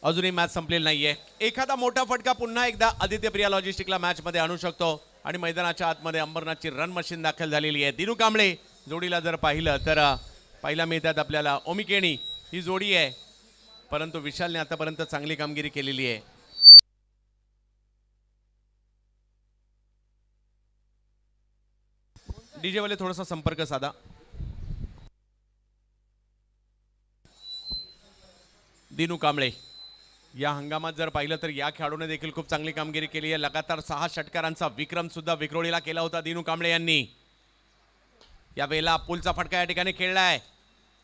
अजूनही मॅच संपलेली नाहीये. एखादा मोठा फटका पुन्हा एकदा आदित्य प्रिया लॉजिस्टिकला मॅच मध्ये आणू शकतो आणि मैदानाच्या आतमध्ये अंबरनाथची रन मशीन दाखल झालेली आहे. दिनू कांबळे जोडीला जर पाहिलं तर पाहिला मिळतात आपल्याला ओमी केनी ही जोडी आहे. परंतु विशालने आतापर्यंत चांगली कामगिरी केलेली आहे. डीजे वाले थोडासा संपर्क साधा. दिनू कांबळे या हंगामात जर पाहिलं तर या खेळाडूने देखील खूप चांगली कामगिरी केली आहे. लगातार 6 षटकारांचा विक्रम सुद्धा विक्रोळीला केला होता दिनू कांबळे यांनी. या वेळेला पुलचा फटका या ठिकाणी खेळलाय.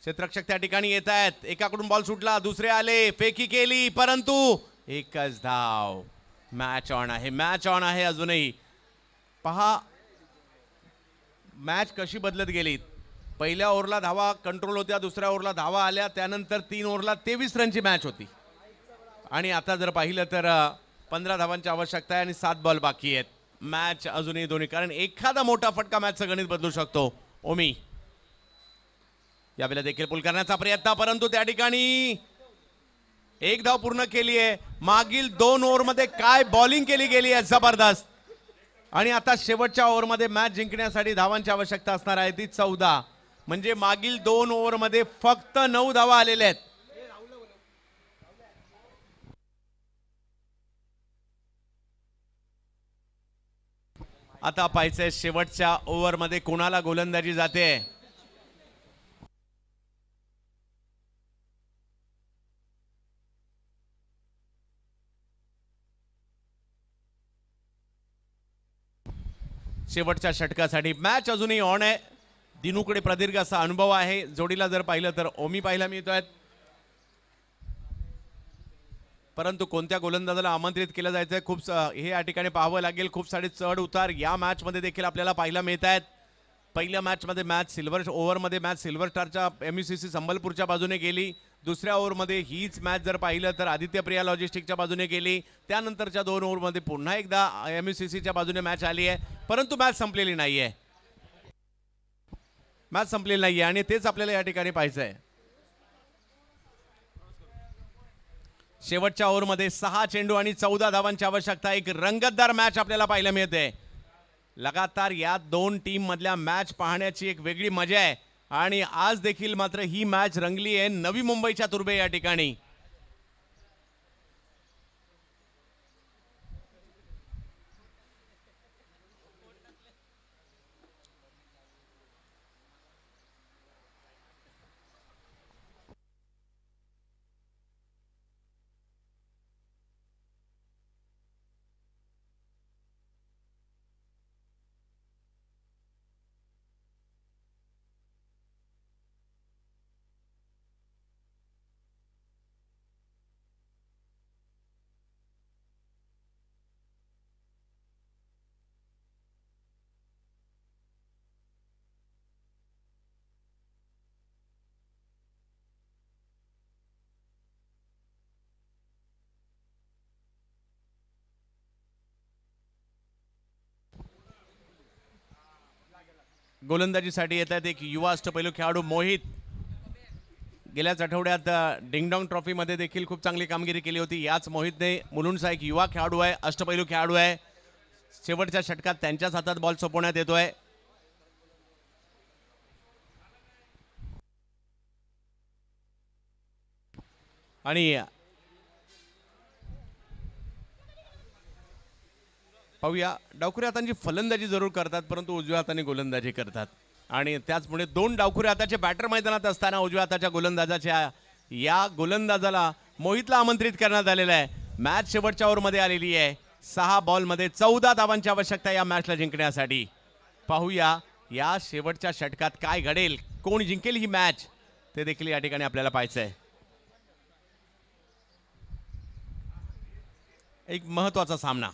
क्षेत्ररक्षक त्या ठिकाणी येत आहेत. एकाकडून बॉल सुटला, दुसरे आले, फेकी केली, परंतु एकच धाव. मॅच ऑन आहे, मॅच ऑन आहे अजूनही. पहा मॅच कशी बदलत गेली. पहिल्या ओव्हरला धावा कंट्रोल होत्या, दुसऱ्या ओव्हरला धावा आल्या, त्यानंतर 3 ओव्हरला 23 रनची मॅच होती आणि आता जर पाहिलं तर 15 धावांची आवश्यकता आहे आणि 7 बॉल बाकी आहेत. मॅच अजूनही दोन्ही, कारण एखादा मोठा फटका मॅचचं गणित बदलू शकतो. ओमी यावेळेला देखील पुल करण्याचा प्रयत्न, परंतु त्या ठिकाणी एक धाव पूर्ण केली आहे. मागील 2 ओव्हरमध्ये काय बॉलिंग केली गेली आहे, जबरदस्त. आणि आता शेवटच्या ओव्हरमध्ये मॅच जिंकण्यासाठी धावांची आवश्यकता असणार आहे ती 14. म्हणजे मागील 2 ओव्हरमध्ये फक्त 9 धावा आलेल्या आहेत. आता पाहायचंय शेवटच्या ओव्हरमध्ये कोणाला गोलंदाजी जाते. शेवटच्या षटकासाठी मॅच अजूनही ऑन आहे. दिनूकडे प्रदीर्घ असा अनुभव आहे. जोडीला जर पाहिलं तर ओमी पाहायला मिळतोय, परंतु कोणत्या गोलंदाजाला आमंत्रित केलं जायचंय खूप हे या ठिकाणी पाहावं लागेल. खूप सारे चढ उतार या मॅच मध्ये देखील आपल्याला पाहायला मिळत आहेत. पहिल्या मॅच मध्ये मॅच सिल्वर ओव्हरमध्ये मॅच सिल्वर स्टारच्या MUCC संबलपूरच्या बाजूने गेली. दुसऱ्या ओव्हरमध्ये हीच मॅच जर पाहिलं तर आदित्य प्रिया लॉजिस्टिकच्या बाजूने गेली. त्यानंतरच्या 2 ओव्हरमध्ये पुन्हा एकदा MUCCच्या बाजूने मॅच आली आहे, परंतु मॅच संपलेली नाहीये. मॅच संपलेली नाहीये आणि तेच आपल्याला या ठिकाणी पाहायचं आहे. शेवटच्या ओव्हरमध्ये 6 चेंडू आणि 14 धावांची आवश्यकता. एक रंगतदार मॅच आपल्याला पाहायला मिळते. लगातार या 2 टीम मधल्या मॅच पाहण्याची एक वेगळी मजा आहे आणि आज देखील मात्र ही मॅच रंगली आहे नवी मुंबईच्या तुर्भे या ठिकाणी. गोलंदाजीसाठी येत आहेत एक युवा अष्टपैलू खेळाडू मोहित. गेल्याच आठवड्यात डिंगडॉंग ट्रॉफी मध्ये देखील खूप चांगली कामगिरी केली होती. याच मोहितने मुलुंडचा एक युवा खेळाडू आहे, अष्टपैलू खेळाडू आहे. शेवटच्या षटकात त्यांच्याच हातात बॉल सोपवण्यात येतोय. आणि पाहूया, डावखुरे हातांची फलंदाजी जरूर करतात परंतु उजव्या हाताने गोलंदाजी करतात आणि त्याचमुळे 2 डावखुरे हाताचे बॅटर मैदानात असताना उजव्या हाताच्या गोलंदाजाच्या या गोलंदाजाला मोहितला आमंत्रित करण्यात आलेलं आहे. मॅच शेवटच्या ओव्हरमध्ये आलेली आहे. 6 बॉलमध्ये 14 धावांची आवश्यकता या मॅचला जिंकण्यासाठी. पाहूया या शेवटच्या षटकात काय घडेल, कोण जिंकेल ही मॅच ते देखील या ठिकाणी आपल्याला पाहायचं आहे. एक महत्वाचा सामना.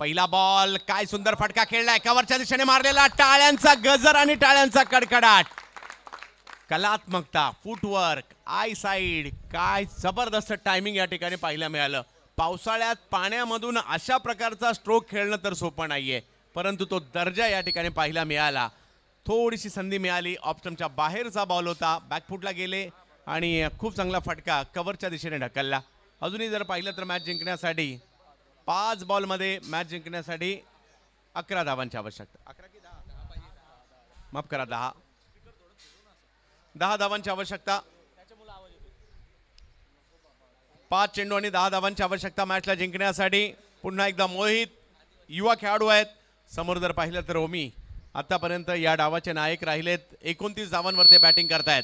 पहिला बॉल, काय सुंदर फटका खेळलाय, कव्हरच्या दिशेने मारलेला, टाळ्यांचा गजर आणि टाळ्यांचा कडकडाट. कलात्मकता, फुटवर्क, आय साइड, काय जबरदस्त टायमिंग या ठिकाणी पाहायला मिळालं. पावसाळ्यात पाण्यामधून अशा प्रकारचा स्ट्रोक खेळणं तर सोपं नाहीये, परंतु तो दर्जा या ठिकाणी पाहायला मिळाला. थोडीशी संधी मिळाली, ऑप्शनच्या बाहेरचा बॉल होता, बॅकफुटला गेले आणि खूप चांगला फटका कव्हरच्या दिशेने ढकलला. अजूनही जर पाहिलं तर मॅच जिंकण्यासाठी 5 बॉलमध्ये मॅच जिंकण्यासाठी 11 धावांची आवश्यकता. 11 की 10? माफ करा, 10 धावांची आवश्यकता. 5 चेंडू आणि 10 धावांची आवश्यकता मॅचला जिंकण्यासाठी. पुन्हा एकदा मोहित युवा खेळाडू आहेत. समोर जर पाहिलं तर ओमी आतापर्यंत या डावाचे नायक राहिलेत. 29 धावांवर ते बॅटिंग करतायत.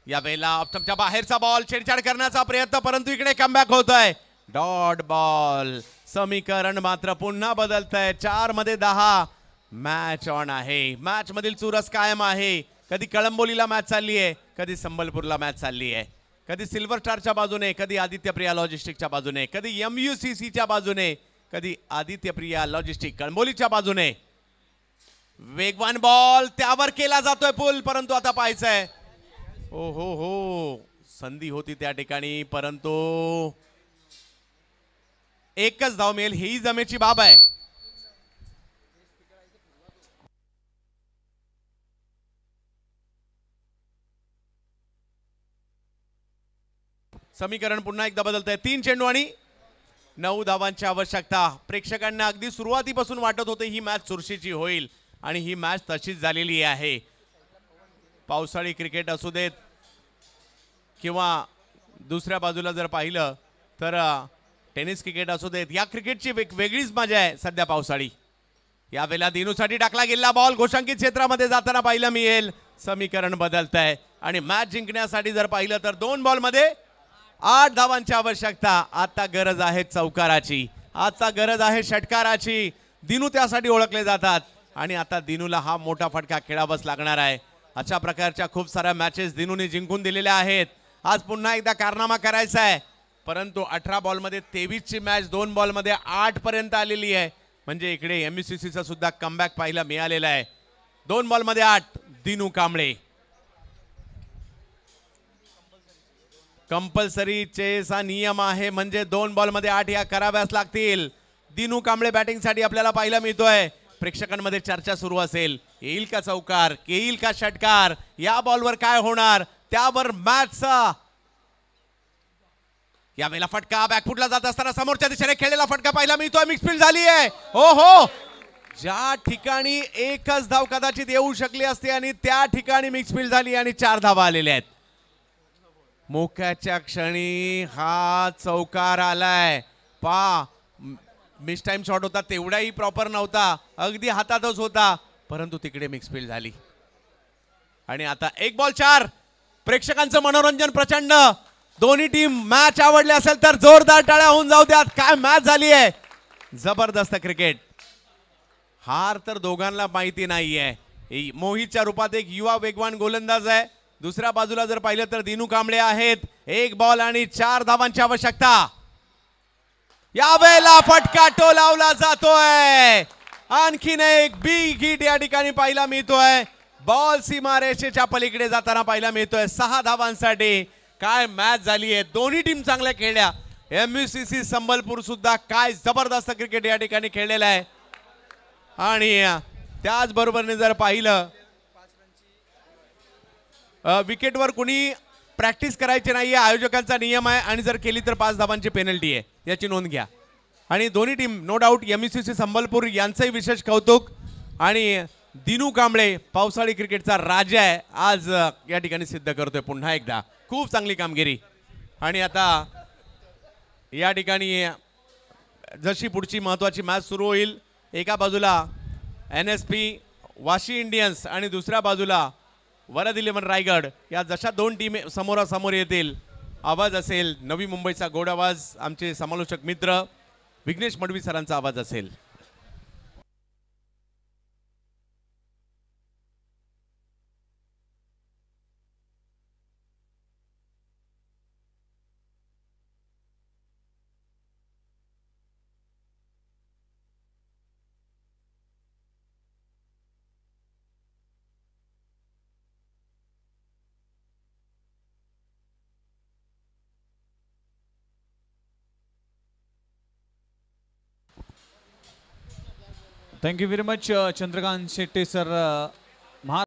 या वेळेला ऑप्टमच्या बाहेरचा बॉल, छेडछाड करण्याचा प्रयत्न, परंतु इकडे कमबॅक होतोय. Dot ball. समीकरण मात्र पुन्हा बदलत आहे. 4 मध्ये 10. मॅच ऑन आहे. मॅच मधील चुरस कायम आहे. कधी कळंबोलीला मॅच चालली आहे, कधी संबलपूरला मॅच चालली आहे, कधी सिल्वर स्टारच्या बाजूने, कधी आदित्य प्रिया लॉजिस्टिकच्या बाजूने, कधी MUCCच्या बाजूने, कधी आदित्य प्रिया लॉजिस्टिक कळंबोलीच्या बाजूने. वेगवान बॉल त्यावर केला जातोय पुल, परंतु आता पाहायचंय. ओ हो संधी होती त्या ठिकाणी, परंतु एकच धाव मिळेल ही जमेची बाब आहे. समीकरण पुन्हा एकदा बदलतंय. 3 चेंडू आणि 9 धावांची आवश्यकता. प्रेक्षकांना अगदी सुरुवातीपासून वाटत होते ही मॅच चुरशीची होईल आणि ही मॅच तशीच झालेली आहे. पावसाळी क्रिकेट असू देत किंवा दुसऱ्या बाजूला जर पाहिलं तर टेनिस क्रिकेट असू देत, या क्रिकेटची वेगळीच मजा आहे सध्या पावसाळी. यावेळेला दिनूसाठी टाकला गेलेला बॉल घोषांकित क्षेत्रामध्ये जाताना पाहिलं मिळेल. समीकरण बदलत आहे आणि मॅच जिंकण्यासाठी जर पाहिलं तर 2 बॉलमध्ये 8 धावांची आवश्यकता. आता गरज आहे चौकाराची, आता गरज आहे षटकाराची. दिनू त्यासाठी ओळखले जातात आणि आता दिनूला हा मोठा फटका खेळावाच लागणार आहे. अशा प्रकारच्या खूप साऱ्या मॅचेस दिनूने जिंकून दिलेल्या आहेत. आज पुन्हा एकदा कारनामा करायचा आहे, परंतु 18 बॉलमध्ये 23 ची मॅच 2 बॉलमध्ये 8 पर्यंत आलेली आहे. म्हणजे इकडे MUCCचा सुद्धा कमबॅक पाहायला मिळालेला आहे. 2 बॉलमध्ये 8. दिनू कांबळे. कंपल्सरी चेस हा नियम आहे, म्हणजे 2 बॉलमध्ये 8 या कराव्याच लागतील. दिनू कांबळे बॅटिंगसाठी आपल्याला पाहायला मिळतोय. प्रेक्षकांमध्ये चर्चा सुरू असेल, येईल का चौकार, येईल का षटकार, या बॉलवर काय होणार, त्यावर मॅचचा. यावेळेला फटका बॅकफुटला जात असताना समोरच्या दिशेने खेळलेला फटका पाहायला मिळतोय. मिक्सफील्ड झाली आहे. हो हो, ज्या ठिकाणी एकच धाव कदाचित येऊ शकली असते आणि त्या ठिकाणी मिक्सफील्ड झाली आणि 4 धावा आलेल्या आहेत. मोक्याच्या क्षणी हा चौकार आलाय. पा मिस टाइम शॉट होता, तेवढाही प्रॉपर नव्हता, अगदी हातातच होता, परंतु तिकडे मिक्सफील्ड झाली. आणि आता 1 बॉल 4. प्रेक्षकांचं मनोरंजन प्रचंड. दोन्ही टीम मॅच आवडली असेल तर जोरदार टाळ्या होऊन जाऊ द्यात. काय मॅच झाली आहे, जबरदस्त क्रिकेट. हार तर दोघांना माहिती नाहीये. मोहितच्या रूपात एक युवा वेगवान गोलंदाज आहे. दुसऱ्या बाजूला जर पाहिलं तर दिनू कांबळे आहेत. 1 बॉल आणि 4 धावांची आवश्यकता. यावेळेला फटका टोलावला जातोय. आणखीन एक बिग हिट या ठिकाणी पाहायला मिळतोय. बॉल सीमारेषेच्या पलीकडे जाताना पाहायला मिळतोय. 6 धावांसाठी. काय मॅच झाली आहे, दोन्ही टीम चांगल्या खेळल्या. MUCC संबलपूर सुद्धा काय जबरदस्त क्रिकेट या ठिकाणी खेळलेलं आहे. आणि त्याचबरोबरने जर पाहिलं विकेटवर कुणी प्रॅक्टिस करायची नाहीये, आयोजकांचा नियम आहे, आणि जर केली तर 5 धावांची पेनल्टी आहे, याची नोंद घ्या. आणि दोन्ही team no doubt MUCC Sambalpur यांचंही विशेष कौतुक. आणि दिनू कांबळे पावसाळी क्रिकेटचा राजा आहे, आज या ठिकाणी सिद्ध करतोय पुन्हा एकदा. खूप चांगली कामगिरी. आणि आता या ठिकाणी जशी पुढची महत्त्वाची मॅच सुरू होईल, एका बाजूला NSP वाशी इंडियन्स आणि दुसऱ्या बाजूला वरद इलेव्हन रायगड, या जशा 2 टीम समोरासमोर येतील, आवाज असेल नवी मुंबईचा गोड आवाज, आमचे समालोचक मित्र विघ्नेश मडवी सरांचा आवाज असेल. Thank you very much Chandrakant Shetty sir.